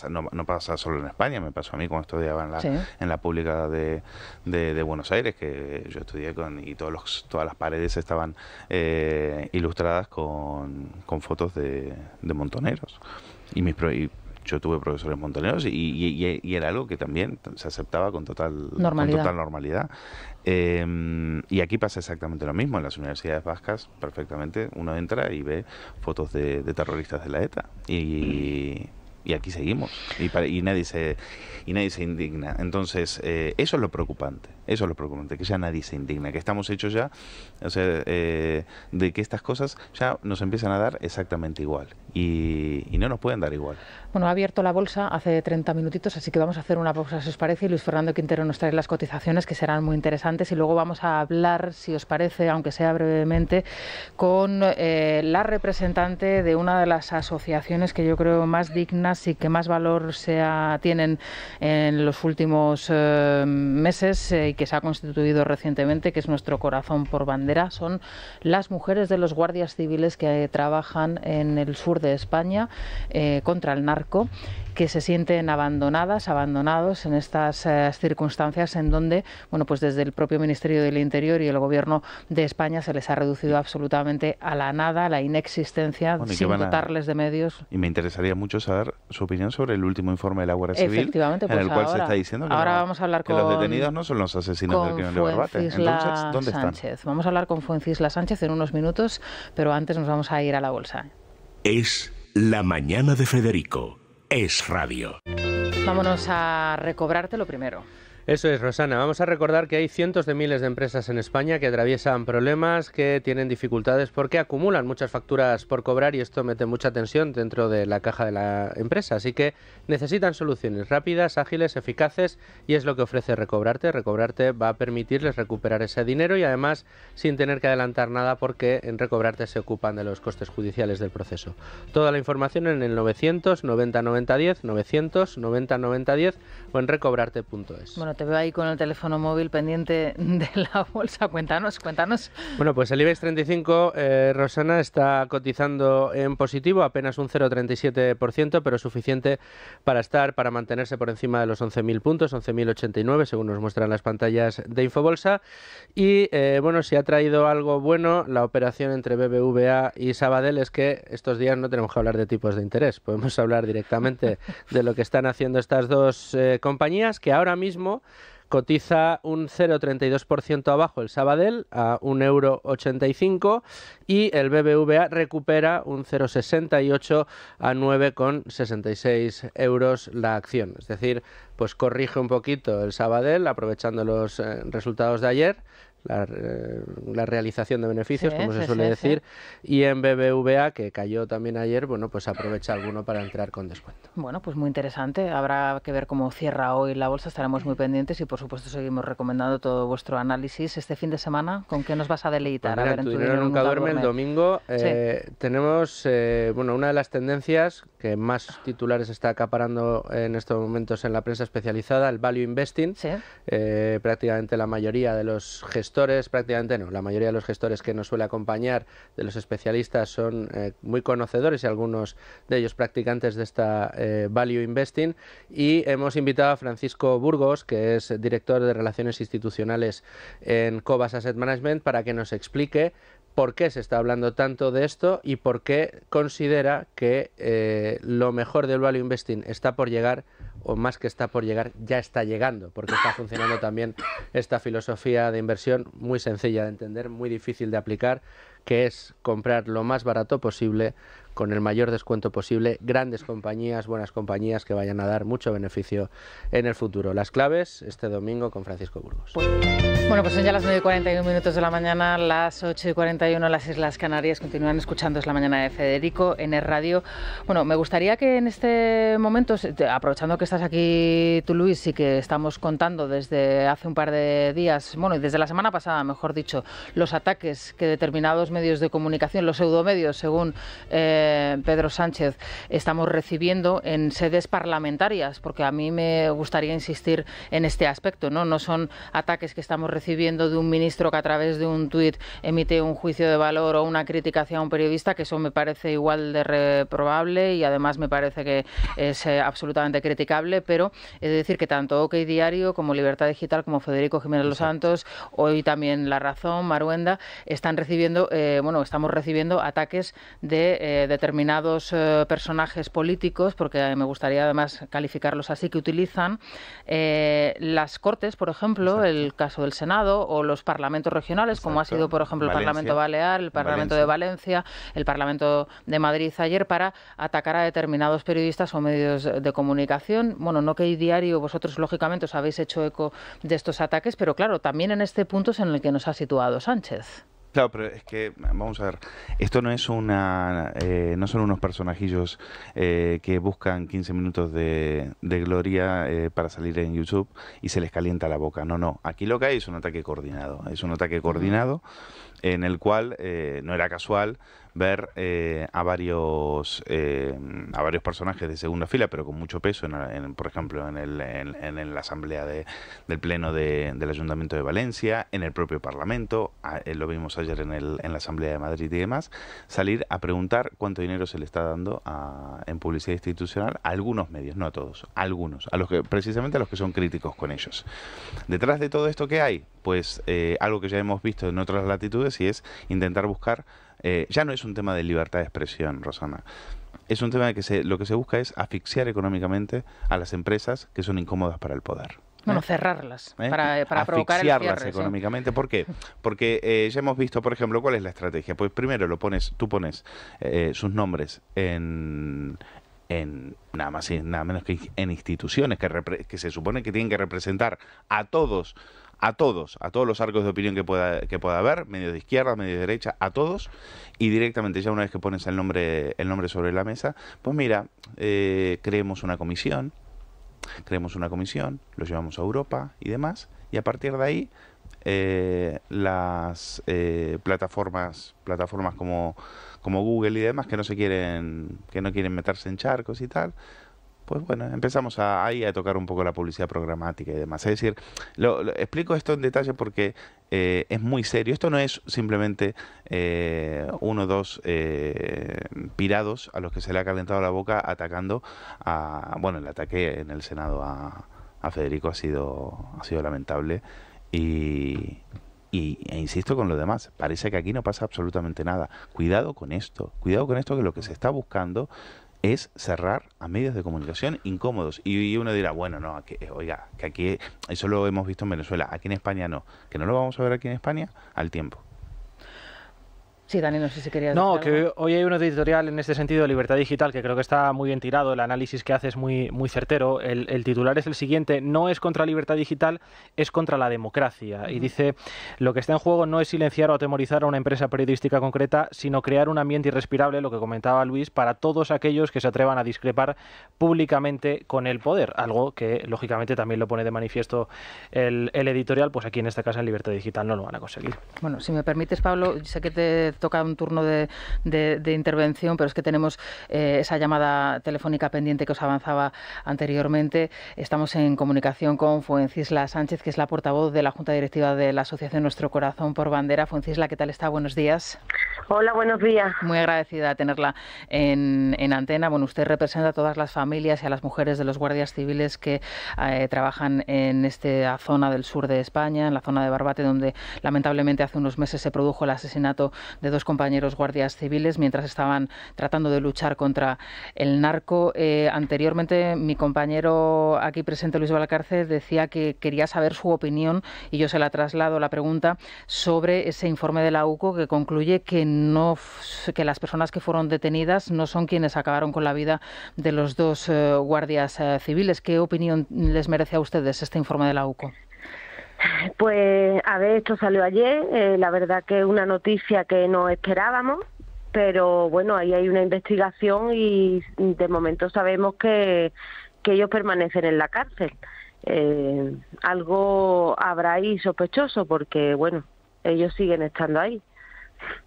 no pasa solo en España, me pasó a mí cuando estudiaba en la pública de Buenos Aires, que yo estudié y todas las paredes estaban ilustradas con fotos de montoneros. Y yo tuve profesores montoneros y era algo que también se aceptaba con total normalidad. Y aquí pasa exactamente lo mismo. En las universidades vascas, perfectamente, uno entra y ve fotos de terroristas de la ETA. y aquí seguimos y nadie se indigna. Entonces eso es lo preocupante, que ya nadie se indigna, que estamos hechos ya, o sea, de que estas cosas ya nos empiezan a dar exactamente igual y no nos pueden dar igual. Bueno, ha abierto la bolsa hace 30 minutitos, así que vamos a hacer una pausa, si os parece, y Luis Fernando Quintero nos trae las cotizaciones, que serán muy interesantes, y luego vamos a hablar, si os parece, aunque sea brevemente, con la representante de una de las asociaciones que yo creo más dignas y que más valor tienen en los últimos meses y que se ha constituido recientemente, que es Nuestro Corazón por Bandera. Son las mujeres de los guardias civiles que trabajan en el sur de España contra el narco, que se sienten abandonados en estas circunstancias en donde, bueno, pues desde el propio Ministerio del Interior y el Gobierno de España se les ha reducido absolutamente a la nada, a la inexistencia, sin dotarles de medios. Y me interesaría mucho saber su opinión sobre el último informe de la Guardia Civil, efectivamente, pues en el cual se está diciendo que, vamos a hablar que los detenidos no son los asesinos del crimen de Barbate. Entonces, ¿dónde están? Vamos a hablar con Fuencisla Sánchez en unos minutos, pero antes nos vamos a ir a la bolsa. Es la mañana de Federico. Es Radio. Vámonos a recobrarte lo primero. Eso es, Rosana. Vamos a recordar que hay cientos de miles de empresas en España que atraviesan problemas, que tienen dificultades porque acumulan muchas facturas por cobrar y esto mete mucha tensión dentro de la caja de la empresa. Así que necesitan soluciones rápidas, ágiles, eficaces y es lo que ofrece Recobrarte. Recobrarte va a permitirles recuperar ese dinero y además sin tener que adelantar nada porque en Recobrarte se ocupan de los costes judiciales del proceso. Toda la información en el 990 90 10, 990 90 10 o en recobrarte.es. Bueno, te veo ahí con el teléfono móvil pendiente de la bolsa. Cuéntanos. Bueno, pues el IBEX 35, Rosana, está cotizando en positivo, apenas un 0,37%, pero suficiente para mantenerse por encima de los 11.000 puntos, 11.089, según nos muestran las pantallas de Infobolsa. Y, bueno, si ha traído algo bueno la operación entre BBVA y Sabadell es que estos días no tenemos que hablar de tipos de interés. Podemos hablar directamente de lo que están haciendo estas dos compañías, que ahora mismo cotiza un 0,32% abajo el Sabadell a 1,85 € y el BBVA recupera un 0,68 a 9,66 € la acción. Es decir, pues corrige un poquito el Sabadell aprovechando los resultados de ayer. La realización de beneficios, como se suele decir, y en BBVA, que cayó también ayer, bueno, pues aprovecha alguno para entrar con descuento. Bueno, pues muy interesante. Habrá que ver cómo cierra hoy la bolsa, estaremos muy pendientes y por supuesto seguimos recomendando todo vuestro análisis. Este fin de semana, ¿con qué nos vas a deleitar? Pues mira, a ver, Tu dinero nunca duerme. El domingo tenemos bueno, una de las tendencias que más titulares está acaparando en estos momentos en la prensa especializada, el value investing. Prácticamente la mayoría de los la mayoría de los gestores que nos suele acompañar, de los especialistas, son muy conocedores y algunos de ellos practicantes de esta value investing, y hemos invitado a Francisco Burgos, que es director de Relaciones Institucionales en Cobas Asset Management, para que nos explique por qué se está hablando tanto de esto y por qué considera que lo mejor del value investing está por llegar, o más que está por llegar, ya está llegando, porque está funcionando también esta filosofía de inversión muy sencilla de entender, muy difícil de aplicar, que es comprar lo más barato posible, con el mayor descuento posible, grandes compañías, buenas compañías que vayan a dar mucho beneficio en el futuro. Las claves este domingo con Francisco Burgos. Bueno, pues son ya las 9:41 de la mañana, las 8:41 en las Islas Canarias. Continúan escuchando Es la Mañana de Federico en Es Radio. Bueno, me gustaría que en este momento, aprovechando que estás aquí tú, Luis, y que estamos contando desde hace un par de días, bueno, y desde la semana pasada, mejor dicho, los ataques que determinados medios de comunicación, los pseudomedios, según Pedro Sánchez, estamos recibiendo en sedes parlamentarias, porque a mí me gustaría insistir en este aspecto, ¿no? No son ataques que estamos recibiendo de un ministro que a través de un tuit emite un juicio de valor o una crítica hacia un periodista, que eso me parece igual de reprobable y además me parece que es absolutamente criticable, pero he de decir que tanto OK Diario como Libertad Digital, como Federico Jiménez Los Santos, hoy también La Razón, Maruenda, están recibiendo, estamos recibiendo ataques de determinados personajes políticos, porque me gustaría además calificarlos así, que utilizan las Cortes, por ejemplo, exacto, el caso del Senado, o los parlamentos regionales, exacto, como ha sido, por ejemplo, el Parlamento Balear, el Parlamento de Valencia, el Parlamento de Madrid ayer, para atacar a determinados periodistas o medios de comunicación. Bueno, no que hay diario, vosotros lógicamente os habéis hecho eco de estos ataques, pero claro, también en este punto es en el que nos ha situado Sánchez. Claro, pero es que, vamos a ver, esto no es no son unos personajillos que buscan 15 minutos de gloria para salir en YouTube y se les calienta la boca. No, aquí lo que hay es un ataque coordinado. Es un ataque coordinado en el cual no era casual ver a varios personajes de segunda fila, pero con mucho peso, por ejemplo, en la asamblea del Pleno del Ayuntamiento de Valencia, en el propio Parlamento, lo vimos ayer en la Asamblea de Madrid y demás, salir a preguntar cuánto dinero se le está dando en publicidad institucional a algunos medios, no a todos, a algunos, precisamente a los que son críticos con ellos. Detrás de todo esto, ¿qué hay? Pues algo que ya hemos visto en otras latitudes, y es intentar buscar, ya no es un tema de libertad de expresión, Rosana, es un tema de que lo que se busca es asfixiar económicamente a las empresas que son incómodas para el poder. Bueno, cerrarlas, para provocar el cierre, económicamente. ¿Sí? ¿Por qué? Porque ya hemos visto, por ejemplo, ¿cuál es la estrategia? Pues primero tú pones sus nombres en nada más y nada menos que en instituciones que se supone que tienen que representar a todos los arcos de opinión que pueda haber, medios de izquierda, medios de derecha, a todos, y directamente ya una vez que pones el nombre sobre la mesa, pues mira, creemos una comisión, lo llevamos a Europa y demás, y a partir de ahí las plataformas como Google y demás que no quieren meterse en charcos y tal, pues bueno, empezamos ahí a tocar un poco la publicidad programática y demás. Es decir, explico esto en detalle porque es muy serio. Esto no es simplemente uno o dos pirados a los que se le ha calentado la boca atacando el ataque en el Senado a Federico ha sido lamentable e insisto con lo demás, parece que aquí no pasa absolutamente nada. Cuidado con esto, que lo que se está buscando es cerrar a medios de comunicación incómodos. Y uno dirá, bueno, no, que aquí eso lo hemos visto en Venezuela, aquí en España no. ¿Que no lo vamos a ver aquí en España? Al tiempo. Sí, Dani, no sé si querías decir algo. Que hoy hay un editorial en este sentido de Libertad Digital que creo que está muy bien tirado, el análisis que hace es muy, muy certero. El titular es el siguiente: no es contra Libertad Digital, es contra la democracia. Y dice, lo que está en juego no es silenciar o atemorizar a una empresa periodística concreta, sino crear un ambiente irrespirable, lo que comentaba Luis, para todos aquellos que se atrevan a discrepar públicamente con el poder. Algo que, lógicamente, también lo pone de manifiesto el editorial, pues aquí en esta casa en Libertad Digital no lo van a conseguir. Bueno, si me permites, Pablo, sé que te toca un turno de intervención, pero es que tenemos esa llamada telefónica pendiente que os avanzaba anteriormente. Estamos en comunicación con Fuencisla Sánchez, que es la portavoz de la Junta Directiva de la Asociación Nuestro Corazón por Bandera. Fuencisla, ¿qué tal está? Buenos días. Hola, buenos días. Muy agradecida de tenerla en antena. Bueno, usted representa a todas las familias y a las mujeres de los guardias civiles que trabajan en esta zona del sur de España, en la zona de Barbate, donde lamentablemente hace unos meses se produjo el asesinato de dos compañeros guardias civiles mientras estaban tratando de luchar contra el narco. Anteriormente, mi compañero aquí presente, Luis Valcárcel, decía que quería saber su opinión, y yo se la traslado la pregunta, sobre ese informe de la UCO que concluye que las personas que fueron detenidas no son quienes acabaron con la vida de los dos guardias civiles. ¿Qué opinión les merece a ustedes este informe de la UCO? Pues, a ver, esto salió ayer, la verdad que es una noticia que no esperábamos, pero bueno, ahí hay una investigación y de momento sabemos que ellos permanecen en la cárcel. Algo habrá ahí sospechoso porque, bueno, ellos siguen estando ahí.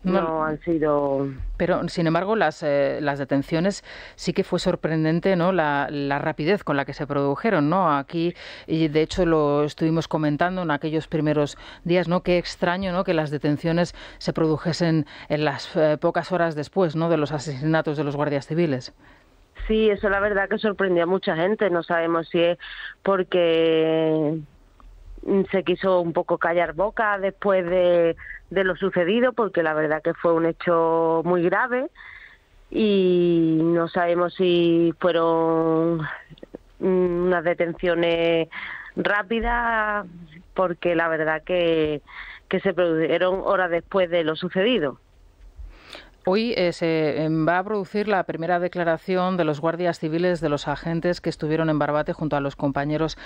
No han sido... Pero, sin embargo, las detenciones sí que fue sorprendente, ¿no? La rapidez con la que se produjeron, ¿no? Aquí, y de hecho lo estuvimos comentando en aquellos primeros días, ¿no? Qué extraño, ¿no? Que las detenciones se produjesen en las pocas horas después, ¿no? De los asesinatos de los guardias civiles. Sí, eso la verdad que sorprendió a mucha gente. No sabemos si es porque se quiso un poco callar boca después de lo sucedido, porque la verdad que fue un hecho muy grave, y no sabemos si fueron unas detenciones rápidas, porque la verdad que se produjeron horas después de lo sucedido. Hoy se va a producir la primera declaración de los guardias civiles, de los agentes que estuvieron en Barbate junto a los compañeros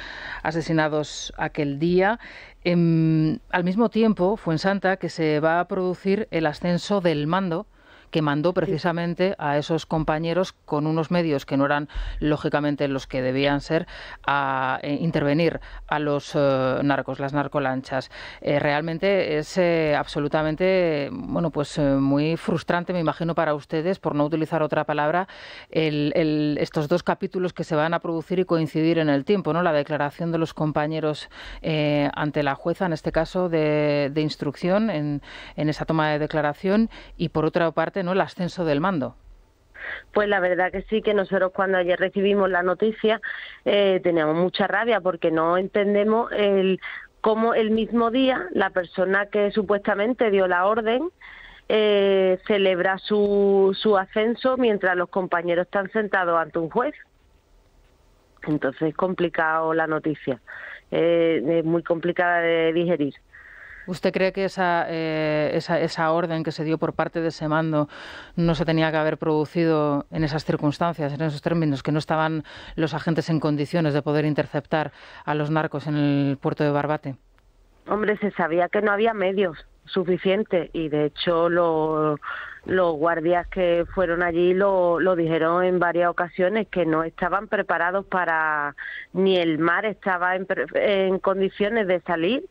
asesinados aquel día. Al mismo tiempo, Fuensanta, que se va a producir el ascenso del mando, que mandó precisamente a esos compañeros con unos medios que no eran lógicamente los que debían ser, a intervenir a los narcos, las narcolanchas. Realmente es absolutamente, muy frustrante, me imagino, para ustedes, por no utilizar otra palabra, estos dos capítulos que se van a producir y coincidir en el tiempo, ¿no? La declaración de los compañeros ante la jueza, en este caso de instrucción, en esa toma de declaración, y por otra parte, ¿no?, el ascenso del mando. Pues la verdad que sí, que nosotros cuando ayer recibimos la noticia teníamos mucha rabia, porque no entendemos cómo el mismo día la persona que supuestamente dio la orden celebra su ascenso mientras los compañeros están sentados ante un juez. Entonces es complicado la noticia, es muy complicada de digerir. ¿Usted cree que esa orden que se dio por parte de ese mando no se tenía que haber producido en esas circunstancias, en esos términos, que no estaban los agentes en condiciones de poder interceptar a los narcos en el puerto de Barbate? Hombre, se sabía que no había medios suficientes, y de hecho los guardias que fueron allí lo dijeron en varias ocasiones, que no estaban preparados ni el mar estaba en condiciones de salir,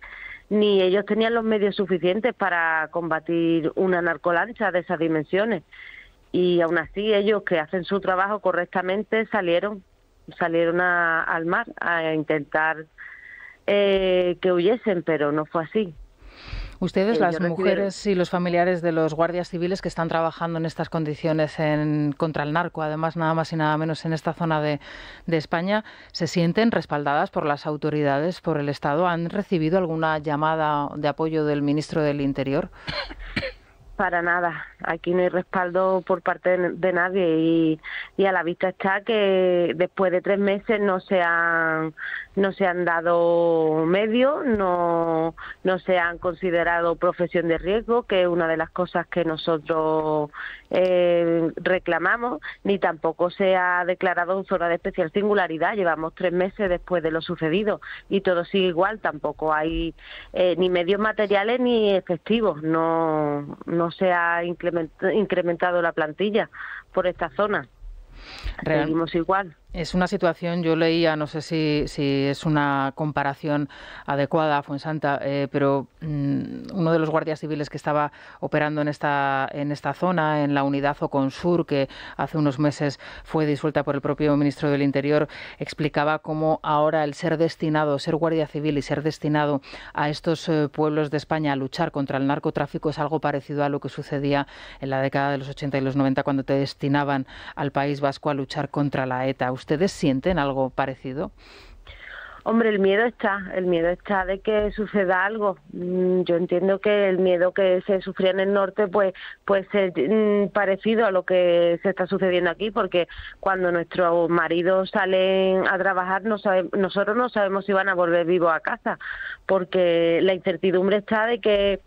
ni ellos tenían los medios suficientes para combatir una narcolancha de esas dimensiones. Y aún así ellos, que hacen su trabajo correctamente, salieron al mar a intentar que huyesen, pero no fue así. Ustedes, las mujeres y los familiares de los guardias civiles que están trabajando en estas condiciones contra el narco, además nada más y nada menos en esta zona de España, ¿se sienten respaldadas por las autoridades, por el Estado? ¿Han recibido alguna llamada de apoyo del ministro del Interior? Para nada, aquí no hay respaldo por parte de nadie, y a la vista está que después de 3 meses no se han dado medios, no se han considerado profesión de riesgo, que es una de las cosas que nosotros reclamamos, ni tampoco se ha declarado zona de especial singularidad. Llevamos 3 meses después de lo sucedido y todo sigue igual, tampoco hay ni medios materiales ni efectivos, no se ha incrementado la plantilla por esta zona. Seguimos igual. Es una situación, yo leía, no sé si es una comparación adecuada, Fuensanta, pero uno de los guardias civiles que estaba operando en esta zona, en la unidad Oconsur, que hace unos meses fue disuelta por el propio ministro del Interior, explicaba cómo ahora el ser guardia civil y ser destinado a estos pueblos de España a luchar contra el narcotráfico es algo parecido a lo que sucedía en la década de los 80 y los 90 cuando te destinaban al País Vasco a luchar contra la ETA. ¿Ustedes sienten algo parecido? Hombre, el miedo está de que suceda algo. Yo entiendo que el miedo que se sufría en el norte pues puede ser parecido a lo que se está sucediendo aquí, porque cuando nuestros maridos salen a trabajar nosotros no sabemos si van a volver vivos a casa, porque la incertidumbre está de que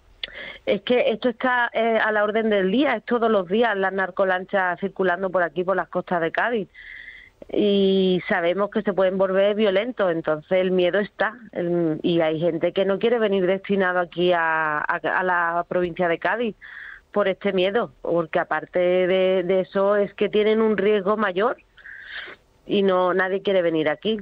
es que esto está a la orden del día, es todos los días las narcolanchas circulando por aquí, por las costas de Cádiz, y sabemos que se pueden volver violentos, entonces el miedo está, y hay gente que no quiere venir destinado aquí a la provincia de Cádiz por este miedo, porque aparte de eso es que tienen un riesgo mayor y nadie quiere venir aquí.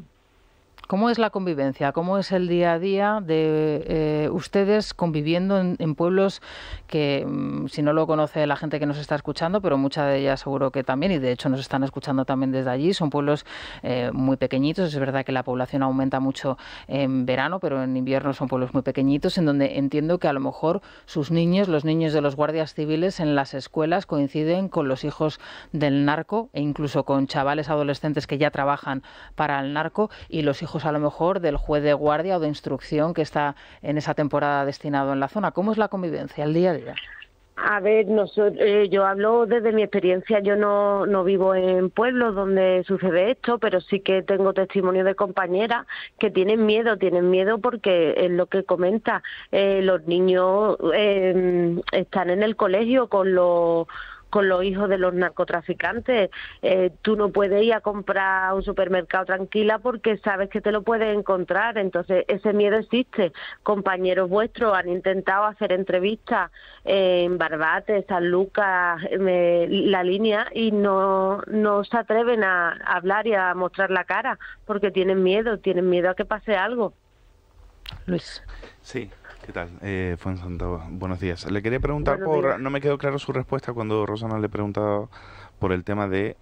¿Cómo es la convivencia? ¿Cómo es el día a día de ustedes conviviendo en pueblos que, si no lo conoce la gente que nos está escuchando, pero mucha de ellas seguro que también, y de hecho nos están escuchando también desde allí, son pueblos muy pequeñitos? Es verdad que la población aumenta mucho en verano, pero en invierno son pueblos muy pequeñitos, en donde entiendo que a lo mejor sus niños, los niños de los guardias civiles en las escuelas coinciden con los hijos del narco e incluso con chavales adolescentes que ya trabajan para el narco, y los hijos a lo mejor del juez de guardia o de instrucción que está en esa temporada destinado en la zona. ¿Cómo es la convivencia, el día a día? A ver, yo hablo desde mi experiencia. Yo no vivo en pueblos donde sucede esto, pero sí que tengo testimonio de compañeras que tienen miedo porque es lo que comenta. Los niños están en el colegio con los hijos de los narcotraficantes. Tú no puedes ir a comprar a un supermercado tranquila porque sabes que te lo puedes encontrar. Entonces ese miedo existe. Compañeros vuestros han intentado hacer entrevistas en Barbate, San Lucas, La Línea, y no se atreven a hablar y a mostrar la cara porque tienen miedo a que pase algo. Luis. Sí. ¿Qué tal? Fuensanta, buenos días. Le quería preguntar no me quedó claro su respuesta cuando Rosana le preguntaba por el tema de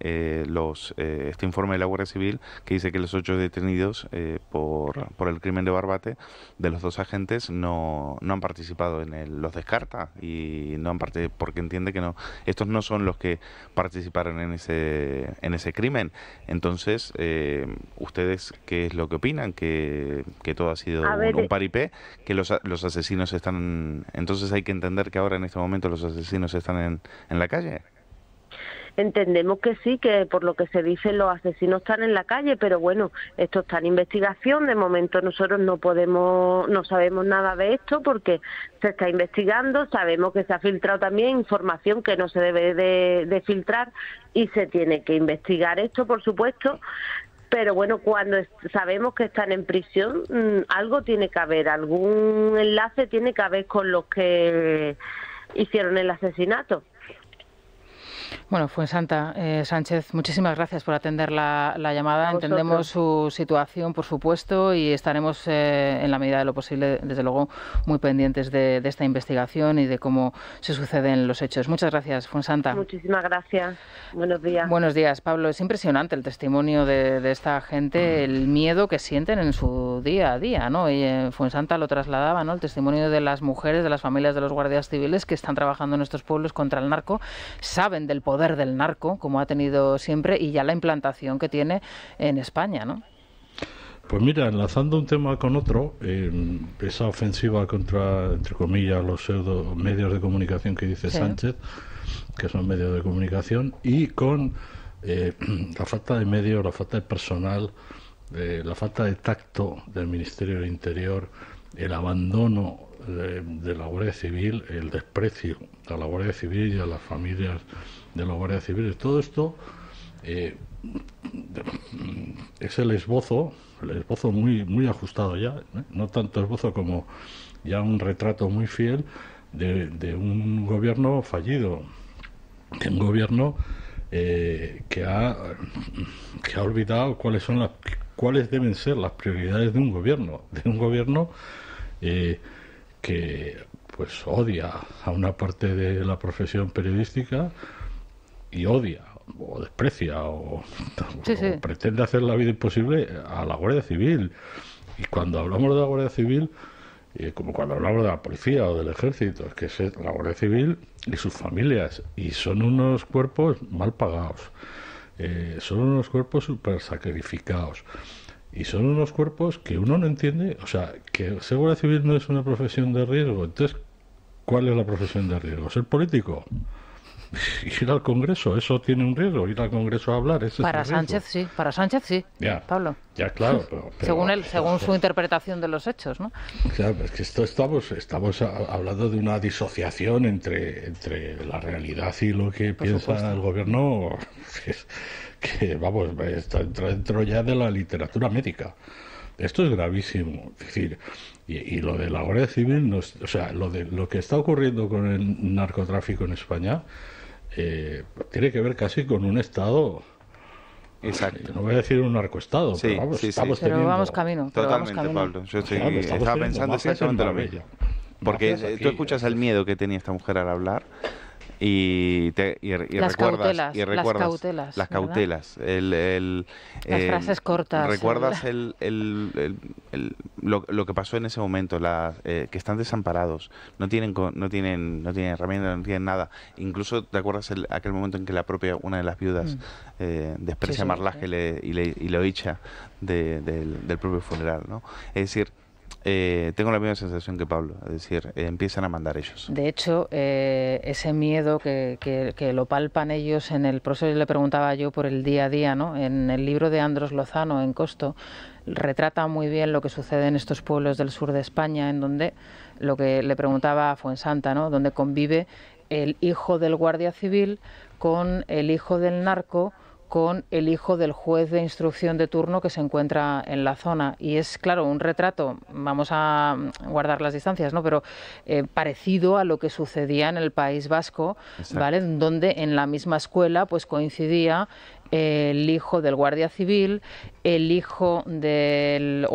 este informe de la Guardia Civil que dice que los 8 detenidos por el crimen de Barbate, de los 2 agentes, no han participado los descarta y no han porque entiende que estos no son los que participaron en ese crimen. Entonces, ¿ustedes qué es lo que opinan? ¿Que todo ha sido un paripé? ¿Que los asesinos están... Entonces hay que entender que ahora en este momento los asesinos están en la calle? Entendemos que sí, que por lo que se dice los asesinos están en la calle, pero bueno, esto está en investigación. De momento nosotros no sabemos nada de esto porque se está investigando. Sabemos que se ha filtrado también información que no se debe de filtrar y se tiene que investigar esto, por supuesto. Pero bueno, cuando sabemos que están en prisión, algo tiene que haber, algún enlace tiene que haber con los que hicieron el asesinato. Bueno, Fuensanta, Sánchez, muchísimas gracias por atender la llamada. Entendemos su situación, por supuesto, y estaremos en la medida de lo posible, desde luego, muy pendientes de esta investigación y de cómo se suceden los hechos. Muchas gracias, Fuensanta. Muchísimas gracias. Buenos días. Buenos días, Pablo. Es impresionante el testimonio de esta gente, el miedo que sienten en su día a día, ¿no? Y Fuensanta lo trasladaba, ¿no? El testimonio de las mujeres, de las familias de los guardias civiles que están trabajando en estos pueblos contra el narco, saben del poder del narco, como ha tenido siempre, y ya la implantación que tiene en España, ¿no? Pues mira, enlazando un tema con otro, esa ofensiva contra, entre comillas, los pseudo medios de comunicación que dice Sánchez, que son medios de comunicación, y con la falta de medios, la falta de personal, la falta de tacto del Ministerio del Interior, el abandono de la Guardia Civil, el desprecio a la Guardia Civil y a las familias de la Guardia Civil. Todo esto es el esbozo muy ajustado ya, no tanto esbozo como ya un retrato muy fiel de un gobierno fallido, de un gobierno que ha olvidado cuáles deben ser las prioridades de un gobierno que pues odia a una parte de la profesión periodística y odia o desprecia o pretende hacer la vida imposible a la Guardia Civil. Y cuando hablamos de la Guardia Civil, como cuando hablamos de la policía o del ejército, es que es la Guardia Civil y sus familias, y son unos cuerpos mal pagados, son unos cuerpos súper sacrificados, y son unos cuerpos que uno no entiende. O sea, que ser Guardia Civil no es una profesión de riesgo. Entonces, ¿cuál es la profesión de riesgo? ¿Ser político? Ir al Congreso, eso tiene un riesgo. Ir al Congreso a hablar, para Sánchez sí, para Sánchez sí, ya, Pablo. Ya, claro. Según su interpretación de los hechos, ¿no? Claro, es que estamos hablando de una disociación entre la realidad y lo que piensa el gobierno, que vamos, está dentro ya de la literatura médica. Esto es gravísimo. Es decir, y lo de la Guardia Civil, o sea, lo que está ocurriendo con el narcotráfico en España tiene que ver casi con un Estado. Exacto. No voy a decir un narcoestado, sí, pero vamos, sí, estamos pero teniendo... vamos camino. Totalmente, Pablo. Yo estaba pensando exactamente lo mismo. Porque tú escuchas el miedo que tenía esta mujer al hablar y recuerdas las cautelas, las frases cortas, recuerdas lo que pasó en ese momento, que están desamparados, no tienen herramientas, no tienen nada. Incluso te acuerdas aquel momento en que una de las viudas desprecia a Marlaje y lo echa del propio funeral, ¿no? Es decir, tengo la misma sensación que Pablo, es decir, empiezan a mandar ellos. De hecho, ese miedo que lo palpan ellos en el proceso, le preguntaba yo por el día a día, ¿no? En el libro de Andros Lozano, En Costo, retrata muy bien lo que sucede en estos pueblos del sur de España, en donde lo que le preguntaba a Fuensanta, ¿no? Donde convive el hijo del guardia civil con el hijo del narco, con el hijo del juez de instrucción de turno que se encuentra en la zona. Y es, claro, un retrato, vamos a guardar las distancias, ¿no? Pero parecido a lo que sucedía en el País Vasco, ¿vale? Donde en la misma escuela pues coincidía el hijo del guardia civil, el hijo del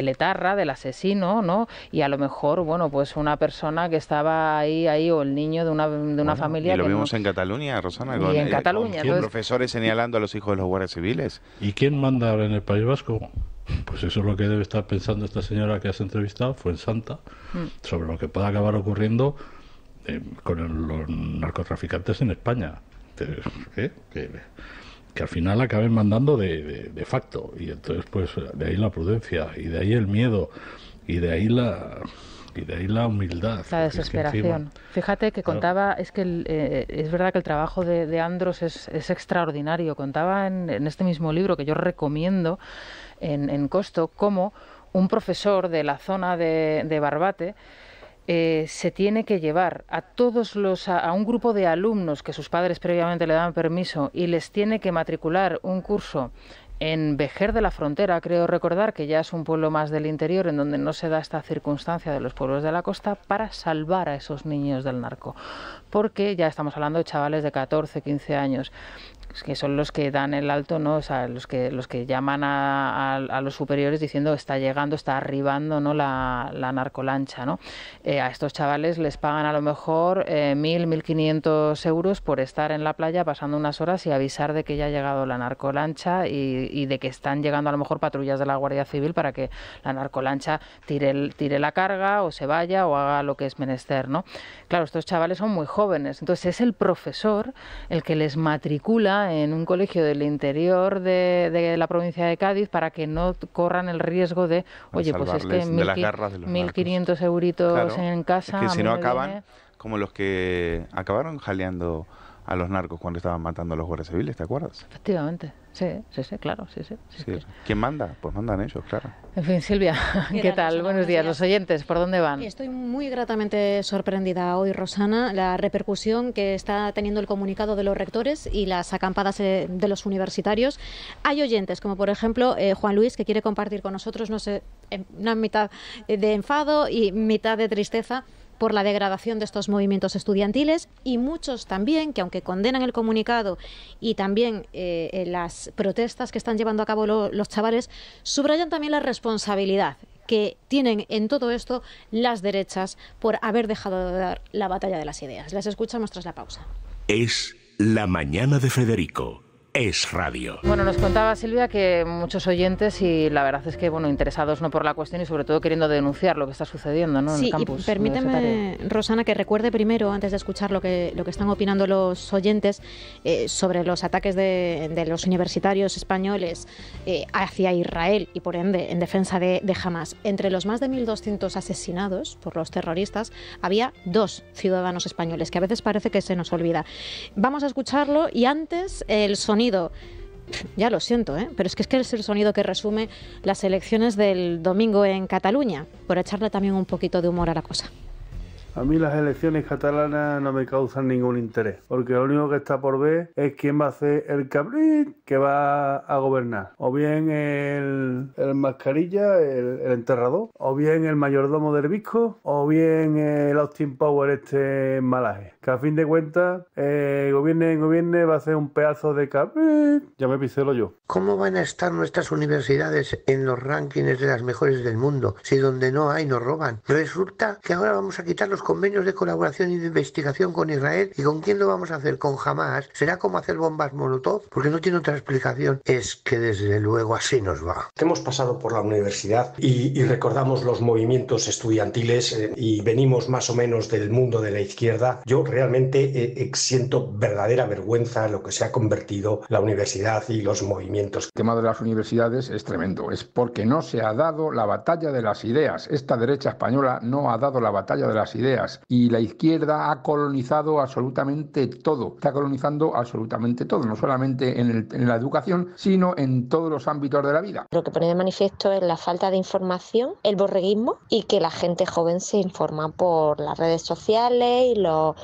etarra, del asesino, ¿no? Y a lo mejor, bueno, pues una persona que estaba ahí o el niño de una familia. Y lo vimos en Cataluña, Rosana, y en Cataluña, con profesores señalando a los hijos de los guardias civiles. ¿Y quién manda ahora en el País Vasco? Pues eso es lo que debe estar pensando esta señora que has entrevistado, Fuensanta, sobre lo que pueda acabar ocurriendo con los narcotraficantes en España. Que al final acaben mandando de facto, y entonces pues de ahí la prudencia, y de ahí el miedo, y de ahí la humildad, la desesperación. Es que encima, fíjate que contaba, es que es verdad que el trabajo de Andros es extraordinario. Contaba en este mismo libro, que yo recomiendo, en Costo, cómo un profesor de la zona de Barbate se tiene que llevar a un grupo de alumnos que sus padres previamente le daban permiso, y les tiene que matricular un curso en Vejer de la Frontera, creo recordar, que ya es un pueblo más del interior, en donde no se da esta circunstancia de los pueblos de la costa, para salvar a esos niños del narco. Porque ya estamos hablando de chavales de 14, 15 años, que son los que dan el alto, ¿no? O sea, los que llaman a los superiores diciendo está llegando, está arribando, ¿no? la narcolancha, ¿no? A estos chavales les pagan a lo mejor 1.500 euros por estar en la playa pasando unas horas y avisar de que ya ha llegado la narcolancha y de que están llegando a lo mejor patrullas de la Guardia Civil para que la narcolancha tire la carga o se vaya o haga lo que es menester, ¿no? Claro, estos chavales son muy jóvenes, entonces es el profesor el que les matricula en un colegio del interior de la provincia de Cádiz para que no corran el riesgo de, oye, pues es que 1.500 euritos, claro, en casa. Es que si no acaban como los que acabaron jaleando a los narcos cuando estaban matando a los guardias civiles, ¿te acuerdas? Efectivamente, sí, claro, sí. ¿Quién manda? Pues mandan ellos, claro. En fin, Silvia, ¿qué tal? Buenos días. Los oyentes, ¿por dónde van? Estoy muy gratamente sorprendida hoy, Rosana, la repercusión que está teniendo el comunicado de los rectores y las acampadas de los universitarios. Hay oyentes, como por ejemplo Juan Luis, que quiere compartir con nosotros, no sé, una mitad de enfado y mitad de tristeza por la degradación de estos movimientos estudiantiles, y muchos también que, aunque condenan el comunicado y también las protestas que están llevando a cabo los chavales, subrayan también la responsabilidad que tienen en todo esto las derechas por haber dejado de dar la batalla de las ideas. Las escuchamos tras la pausa. Es La Mañana de Federico. Es Radio. Bueno, nos contaba Silvia que muchos oyentes, y la verdad es que, bueno, interesados no por la cuestión y sobre todo queriendo denunciar lo que está sucediendo, ¿no? En el campus. Sí, permíteme, Rosana, que recuerde primero, antes de escuchar lo que están opinando los oyentes sobre los ataques de los universitarios españoles hacia Israel y por ende en defensa de Hamás. Entre los más de 1.200 asesinados por los terroristas había 2 ciudadanos españoles, que a veces parece que se nos olvida. Vamos a escucharlo, y antes el sonido. Ya lo siento, pero es que es el sonido que resume las elecciones del domingo en Cataluña, por echarle también un poquito de humor a la cosa. A mí las elecciones catalanas no me causan ningún interés, porque lo único que está por ver es quién va a ser el cabrit que va a gobernar. O bien el mascarilla, el enterrador, o bien el mayordomo del Visco, o bien el Austin Power malaje. Que a fin de cuentas, gobierne, va a ser un pedazo de cabrit. Ya me piselo yo. ¿Cómo van a estar nuestras universidades en los rankings de las mejores del mundo si donde no hay nos roban? Resulta que ahora vamos a quitar los convenios de colaboración y de investigación con Israel. ¿Y con quién lo vamos a hacer? ¿Con Hamas? ¿Será como hacer bombas Molotov? Porque no tiene otra explicación. Es que desde luego así nos va. Hemos pasado por la universidad y recordamos los movimientos estudiantiles y venimos más o menos del mundo de la izquierda. Yo realmente siento verdadera vergüenza lo que se ha convertido la universidad y los movimientos. El tema de las universidades es tremendo. Es porque no se ha dado la batalla de las ideas. Esta derecha española no ha dado la batalla de las ideas y la izquierda ha colonizado absolutamente todo. Está colonizando absolutamente todo, no solamente en la educación, sino en todos los ámbitos de la vida. Lo que pone de manifiesto es la falta de información, el borreguismo y que la gente joven se informa por las redes sociales y los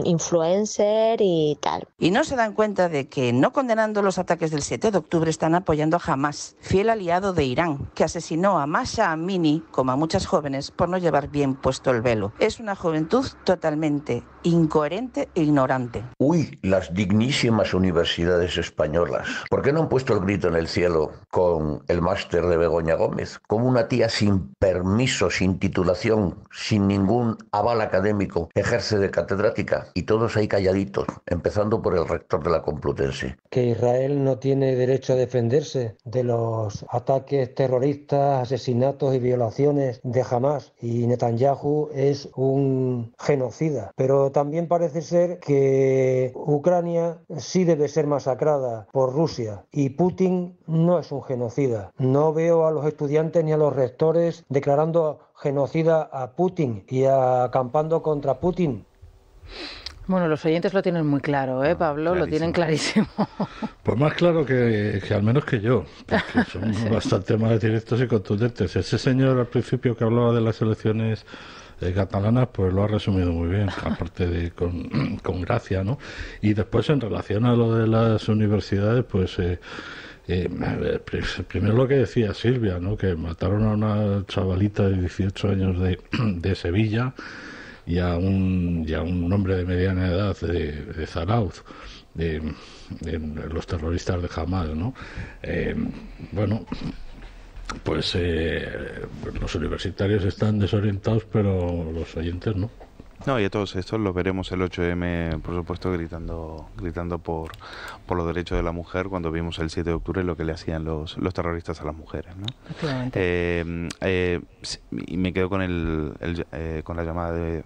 influencers y tal. Y no se dan cuenta de que no condenando los ataques del 7 de octubre están apoyando a Hamas, fiel aliado de Irán, que asesinó a Mahsa Amini, como a muchas jóvenes, por no llevar bien puesto el velo. Es una juventud totalmente incoherente e ignorante. Uy, las dignísimas universidades españolas. ¿Por qué no han puesto el grito en el cielo con el máster de Begoña Gómez? Como una tía sin permiso, sin titulación, sin ningún aval académico, ejerce de catedrática y todos ahí calladitos, empezando por el rector de la Complutense. Que Israel no tiene derecho a defenderse de los ataques terroristas, asesinatos y violaciones de Hamas, y Netanyahu es un genocida. Pero también parece ser que Ucrania sí debe ser masacrada por Rusia y Putin no es un genocida. No veo a los estudiantes ni a los rectores declarando genocida a Putin y acampando contra Putin. Bueno, los oyentes lo tienen muy claro, Pablo, clarísimo. Lo tienen clarísimo. Pues más claro que al menos que yo, porque son bastante más directos y contundentes. Ese señor al principio que hablaba de las elecciones catalanas, pues lo ha resumido muy bien, aparte de con gracia, ¿no? Y después, en relación a lo de las universidades, pues primero lo que decía Silvia, ¿no? Que mataron a una chavalita de 18 años de Sevilla y a un hombre de mediana edad de Zarauz, de los terroristas de Hamas, ¿no? Bueno, pues los universitarios están desorientados, pero los oyentes no. No, y a todos estos los veremos el 8M, por supuesto, gritando por los derechos de la mujer, cuando vimos el 7 de octubre lo que le hacían los terroristas a las mujeres, ¿no? Y me quedo con con la llamada de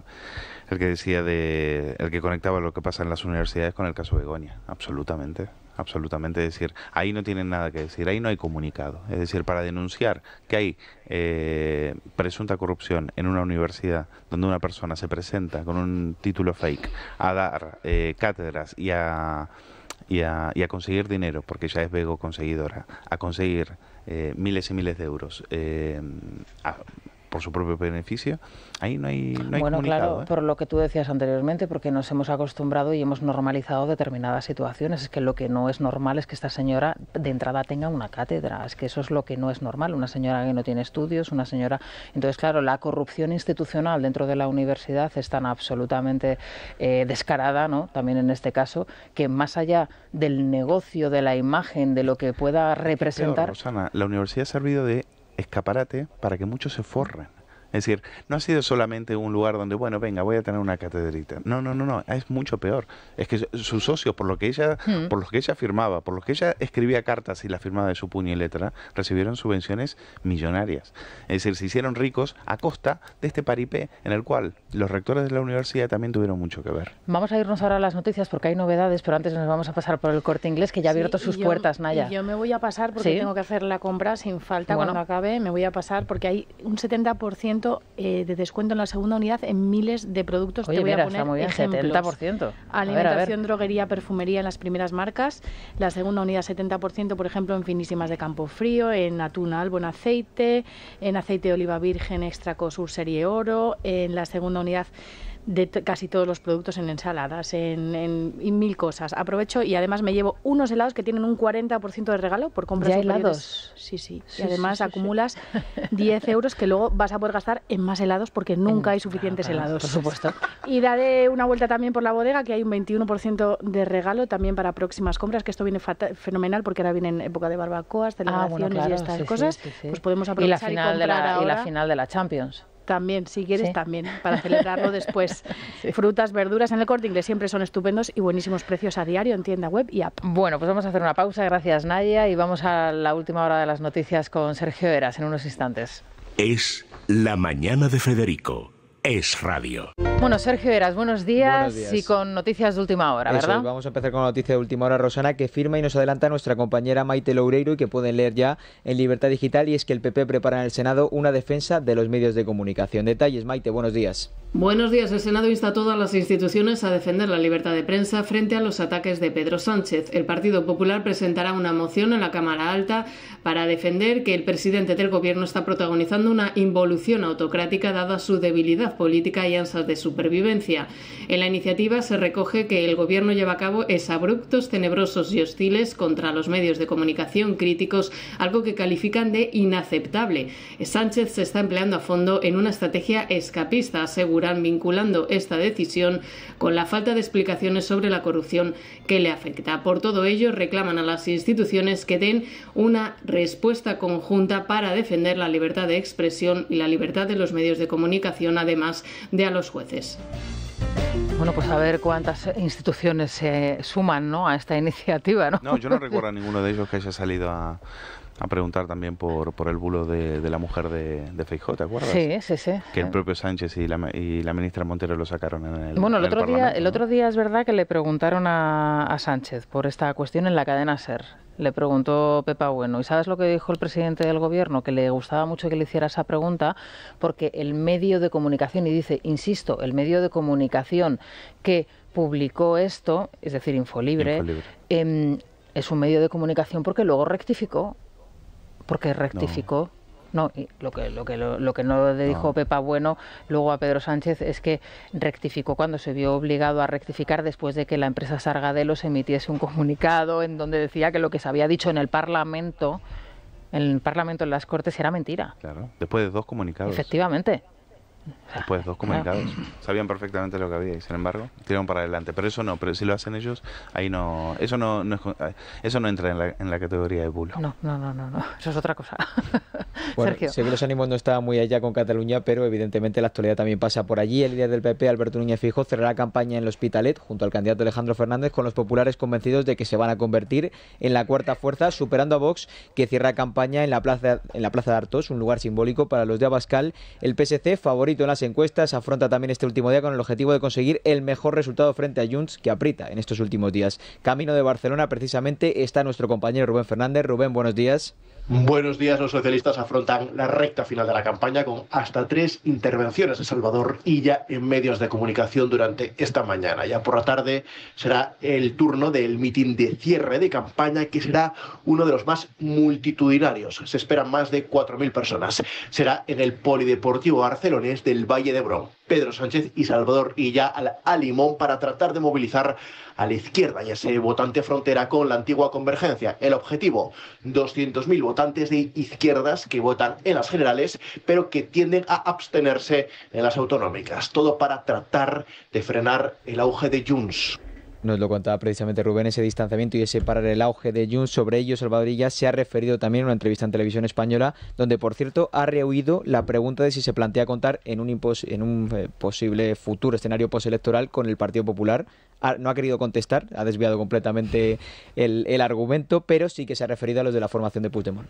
el que decía el que conectaba lo que pasa en las universidades con el caso Begoña. Absolutamente, es decir, ahí no tienen nada que decir, ahí no hay comunicado. Es decir, para denunciar que hay presunta corrupción en una universidad donde una persona se presenta con un título fake a dar cátedras y a conseguir dinero, porque ya es Bego conseguidora, a conseguir miles y miles de euros por su propio beneficio, ahí no hay bueno, comunicado. Claro, por lo que tú decías anteriormente, porque nos hemos acostumbrado y hemos normalizado determinadas situaciones. Es que lo que no es normal es que esta señora de entrada tenga una cátedra, es que eso es lo que no es normal, una señora que no tiene estudios, una señora... Entonces, claro, la corrupción institucional dentro de la universidad es tan absolutamente descarada, ¿no? También en este caso, que más allá del negocio, de la imagen, de lo que pueda representar... Pero, Rosana, la universidad ha servido de escaparate para que muchos se forren. Es decir, no ha sido solamente un lugar donde, bueno, venga, voy a tener una catedrita. No, es mucho peor. Es que sus socios, por los que ella firmaba, por los que ella escribía cartas y las firmaba de su puño y letra, recibieron subvenciones millonarias. Es decir, se hicieron ricos a costa de este paripé en el cual los rectores de la universidad también tuvieron mucho que ver. Vamos a irnos ahora a las noticias porque hay novedades, pero antes nos vamos a pasar por el Corte Inglés, que ya ha abierto sus puertas, Naya. Y yo me voy a pasar porque tengo que hacer la compra sin falta. Cuando acabe me voy a pasar porque hay un 70% de descuento en la segunda unidad en miles de productos. Oye, te voy mira, a poner está muy bien, ejemplos. 70%. Alimentación, droguería, perfumería en las primeras marcas. La segunda unidad 70%, por ejemplo, en finísimas de Campofrío, en atún Albo en aceite, en aceite de oliva virgen extra Cosur serie oro, en la segunda unidad de casi todos los productos en ensaladas, en mil cosas. Aprovecho y además me llevo unos helados que tienen un 40% de regalo por compras superiores. ¿Helados? Sí. Y además acumulas 10 euros que luego vas a poder gastar en más helados porque nunca hay suficientes helados. Por supuesto. Y daré una vuelta también por la bodega, que hay un 21% de regalo también para próximas compras, que esto viene fenomenal porque ahora viene en época de barbacoas, celebraciones y estas cosas. Sí. Pues podemos aprovechar y comprar ahora. Y la final de la Champions. También, si quieres, también, para celebrarlo después. Frutas, verduras en el Corte Inglés siempre son estupendos y buenísimos precios a diario en tienda web y app. Bueno, pues vamos a hacer una pausa, gracias Nadia, y vamos a la última hora de las noticias con Sergio Eras en unos instantes. Es La Mañana de Federico. Es Radio. Bueno, Sergio Eras, buenos días y con noticias de última hora, ¿verdad? Eso, vamos a empezar con la noticia de última hora, Rosana, que firma y nos adelanta nuestra compañera Maite Loureiro y que pueden leer ya en Libertad Digital, y es que el PP prepara en el Senado una defensa de los medios de comunicación. Detalles, Maite, buenos días. Buenos días. El Senado insta a todas las instituciones a defender la libertad de prensa frente a los ataques de Pedro Sánchez. El Partido Popular presentará una moción en la Cámara Alta para defender que el presidente del Gobierno está protagonizando una involución autocrática dada su debilidad política y ansias de supervivencia. En la iniciativa se recoge que el Gobierno lleva a cabo exabruptos, tenebrosos y hostiles contra los medios de comunicación críticos, algo que califican de inaceptable. Sánchez se está empleando a fondo en una estrategia escapista, aseguran, vinculando esta decisión con la falta de explicaciones sobre la corrupción que le afecta. Por todo ello, reclaman a las instituciones que den una respuesta conjunta para defender la libertad de expresión y la libertad de los medios de comunicación, además de a los jueces. Bueno, pues a ver cuántas instituciones se suman, ¿no?, a esta iniciativa, ¿no? No, yo no recuerdo a ninguno de ellos que haya salido a preguntar también por el bulo de la mujer de Feijóo, ¿te acuerdas? Sí. Que el propio Sánchez y la ministra Montero lo sacaron en el Bueno, Parlamento, el otro día es verdad que le preguntaron a Sánchez por esta cuestión en la cadena SER. Le preguntó Pepa Bueno, ¿y sabes lo que dijo el presidente del Gobierno? Que le gustaba mucho que le hiciera esa pregunta porque el medio de comunicación, y dice, insisto, el medio de comunicación que publicó esto, es decir, Infolibre. Es un medio de comunicación porque luego rectificó. Porque rectificó. No, y lo que no le dijo Pepa Bueno luego a Pedro Sánchez es que rectificó cuando se vio obligado a rectificar después de que la empresa Sargadelos emitiese un comunicado en donde decía que lo que se había dicho en el Parlamento, en las Cortes, era mentira. Claro, después de 2 comunicados. Efectivamente. Después de 2 comunicados. Sabían perfectamente lo que había y sin embargo tiraron para adelante. Pero eso no, pero si lo hacen ellos, ahí no. Eso no entra en la categoría de bulo. No. Eso es otra cosa. Bueno, Sergio. sé que los ánimos no estaban muy allá con Cataluña, pero evidentemente la actualidad también pasa por allí. El líder del PP, Alberto Núñez Feijóo, cerrará campaña en el Hospitalet junto al candidato Alejandro Fernández, con los populares convencidos de que se van a convertir en la cuarta fuerza, superando a Vox, que cierra campaña en la plaza de Artós, un lugar simbólico para los de Abascal. El PSC, favorito en las encuestas, afronta también este último día con el objetivo de conseguir el mejor resultado frente a Junts, que aprieta en estos últimos días. Camino de Barcelona, precisamente, está nuestro compañero Rubén Fernández. Rubén, buenos días. Buenos días. Los socialistas afrontan la recta final de la campaña con hasta 3 intervenciones de Salvador Illa en medios de comunicación durante esta mañana. Ya por la tarde será el turno del mitin de cierre de campaña, que será uno de los más multitudinarios. Se esperan más de 4.000 personas. Será en el Polideportivo Barcelonés del Valle d'Hebron. Pedro Sánchez y Salvador Illa al Alimón para tratar de movilizar a la izquierda y ese votante frontera con la antigua Convergencia. El objetivo, 200.000 votantes de izquierdas que votan en las generales, pero que tienden a abstenerse en las autonómicas. Todo para tratar de frenar el auge de Junts. Nos lo contaba precisamente Rubén, ese distanciamiento y ese parar el auge de Junts. Sobre ello, Salvador Illa se ha referido también en una entrevista en Televisión Española, donde, por cierto, ha rehuido la pregunta de si se plantea contar en un posible futuro escenario postelectoral con el Partido Popular. No ha querido contestar, ha desviado completamente el argumento, pero sí que se ha referido a los de la formación de Puigdemont.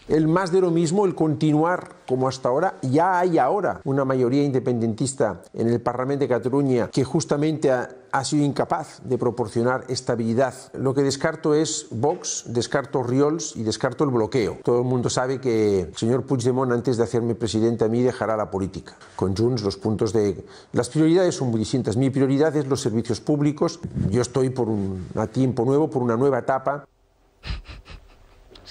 El más de lo mismo, el continuar como hasta ahora. Ya hay ahora una mayoría independentista en el Parlamento de Cataluña que justamente ha sido incapaz de proporcionar estabilidad. Lo que descarto es Vox, descarto Riols y descarto el bloqueo. Todo el mundo sabe que el señor Puigdemont, antes de hacerme presidente a mí, dejará la política. Con Junts las prioridades son muy distintas. Mi prioridad es los servicios públicos. Yo estoy por un tiempo nuevo, por una nueva etapa.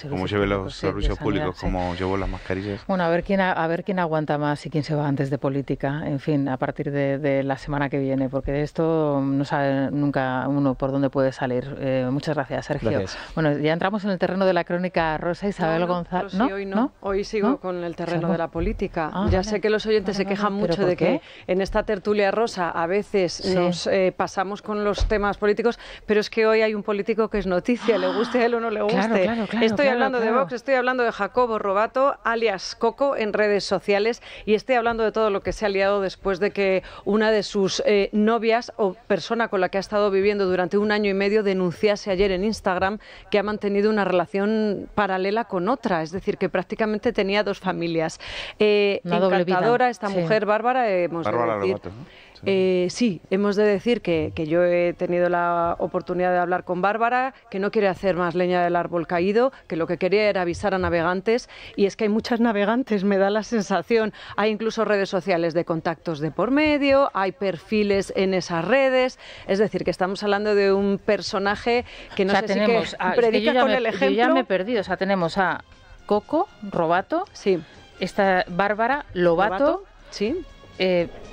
Como lleve los servicios públicos, como llevo las mascarillas. Bueno, a ver quién aguanta más y quién se va antes de política, en fin, a partir de la semana que viene, porque de esto no sabe nunca uno por dónde puede salir. Muchas gracias, Sergio. Gracias. Bueno, ya entramos en el terreno de la crónica rosa. Isabel González. ¿No? Hoy no. Hoy sigo con el terreno de la política. Ya sé que los oyentes se quejan mucho de que en esta tertulia rosa a veces nos pasamos con los temas políticos, pero es que hoy hay un político que es noticia, le guste a él o no le guste. Claro, Estoy hablando de Vox, estoy hablando de Jacobo Robato, alias Coco, en redes sociales, y estoy hablando de todo lo que se ha liado después de que una de sus novias o persona con la que ha estado viviendo durante 1 año y medio denunciase ayer en Instagram que ha mantenido una relación paralela con otra, es decir, que prácticamente tenía 2 familias. Encantadora esta mujer, Bárbara, Bárbara Lobato, ¿no? Sí, hemos de decir que yo he tenido la oportunidad de hablar con Bárbara, que no quiere hacer más leña del árbol caído, que lo que quería era avisar a navegantes, y es que hay muchas navegantes, me da la sensación. Hay incluso redes sociales de contactos de por medio, hay perfiles en esas redes, es decir, que estamos hablando de un personaje que no sé tenemos, si que predica con el ejemplo. Yo ya me he perdido, o sea, tenemos a Coco Robato, sí, esta Bárbara Lobato, sí.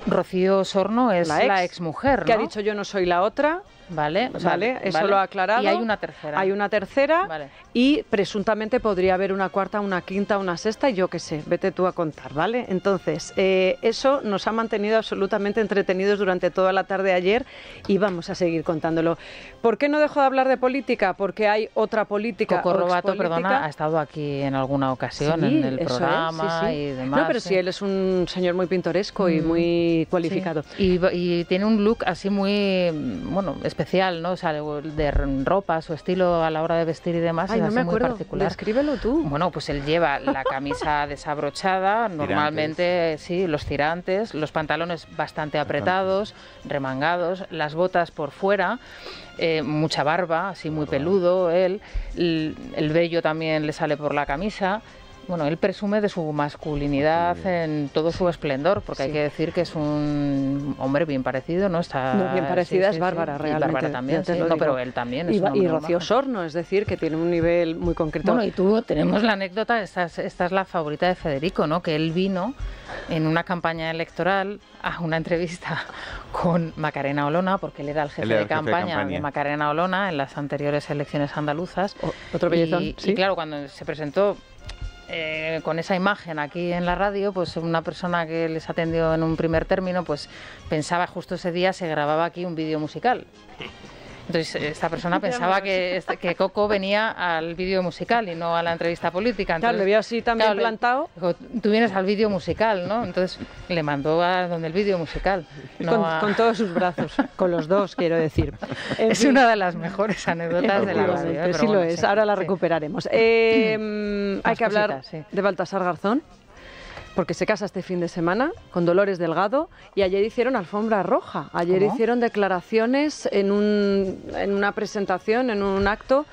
Rocío Sorno es la exmujer, ¿no? Que ha dicho yo no soy la otra. Vale, eso lo ha aclarado. Y hay una tercera. Hay una tercera, vale. Y presuntamente podría haber una cuarta, una quinta, una sexta, y yo qué sé, vete tú a contar, ¿vale? Entonces, eso nos ha mantenido absolutamente entretenidos durante toda la tarde de ayer y vamos a seguir contándolo. ¿Por qué no dejo de hablar de política? Porque hay otra política. Coco Robato, perdona, ha estado aquí en alguna ocasión en el programa y demás. No, pero sí, él es un señor muy pintoresco y muy cualificado. Sí. Y tiene un look así muy, bueno, especial, ¿no? O sea, de ropa, su estilo a la hora de vestir y demás. Ay, es no así me muy particular. Descríbelo tú. Bueno, pues él lleva la camisa desabrochada, normalmente, sí, los tirantes, los pantalones bastante apretados, remangados, las botas por fuera, mucha barba, así muy peludo, él, el vello también le sale por la camisa. Bueno, él presume de su masculinidad en todo su esplendor, porque hay que decir que es un hombre bien parecido, ¿no? Está bien parecida es Bárbara, realmente. Y Bárbara también, no, pero él también es un hombre y Rocío Sorno, es decir, que tiene un nivel muy concreto. Bueno, y tú, tenemos la anécdota, esta es la favorita de Federico, ¿no? Que él vino en una campaña electoral a una entrevista con Macarena Olona, porque él era el jefe de campaña de Macarena Olona en las anteriores elecciones andaluzas. Otro bellezón, y claro, cuando se presentó con esa imagen aquí en la radio, pues una persona que les atendió en un primer término, pues pensaba justo ese día se grababa aquí un vídeo musical. Entonces, esta persona pensaba que Coco venía al vídeo musical y no a la entrevista política. Entonces, claro, le vio así también plantado. Dijo, tú vienes al vídeo musical, ¿no? Entonces, le mandó a donde el vídeo musical. No con todos sus brazos, con los dos, quiero decir. Es una de las mejores anécdotas de la radio. Sí lo es, ahora la recuperaremos. Hay que hablar de Baltasar Garzón, porque se casa este fin de semana con Dolores Delgado y ayer hicieron alfombra roja. Ayer hicieron declaraciones en una presentación, en un acto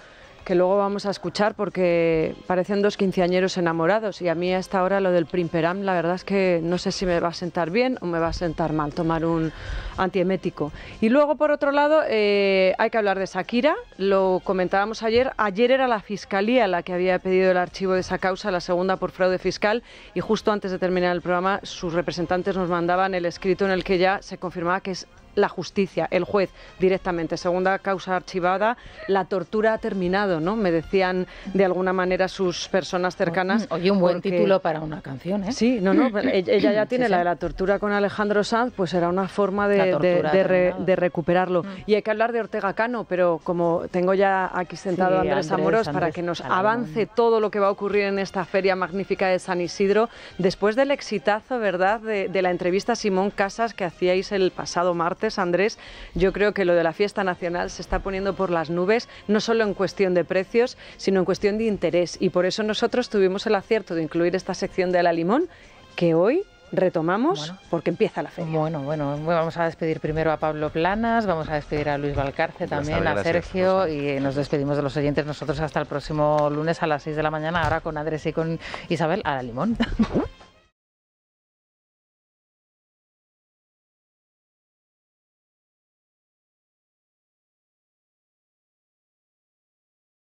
que luego vamos a escuchar porque parecen 2 quinceañeros enamorados y a mí a esta hora lo del primperam la verdad es que no sé si me va a sentar bien o me va a sentar mal tomar un antiemético. Y luego por otro lado hay que hablar de Shakira, lo comentábamos ayer era la Fiscalía la que había pedido el archivo de esa causa, la segunda por fraude fiscal, y justo antes de terminar el programa sus representantes nos mandaban el escrito en el que ya se confirmaba que es la justicia, el juez directamente, segunda causa archivada, la tortura ha terminado, ¿no? Me decían de alguna manera sus personas cercanas. Oye, un buen título para una canción, ¿eh? Sí, no, ella ya tiene la de la tortura con Alejandro Sanz, pues era una forma de recuperarlo. Y hay que hablar de Ortega Cano, pero como tengo ya aquí sentado a Andrés Amorós para que nos avance todo lo que va a ocurrir en esta feria magnífica de San Isidro, después del exitazo, ¿verdad?, de la entrevista a Simón Casas que hacíais el pasado martes, Andrés, yo creo que lo de la fiesta nacional se está poniendo por las nubes, no solo en cuestión de precios, sino en cuestión de interés. Y por eso nosotros tuvimos el acierto de incluir esta sección de A la Limón, que hoy retomamos porque empieza la feria. Bueno, vamos a despedir primero a Pablo Planas, vamos a despedir a Luis Valcarce también, a Sergio, Rosa. Y nos despedimos de los oyentes nosotros hasta el próximo lunes a las 6 de la mañana, ahora con Andrés y con Isabel, A la Limón.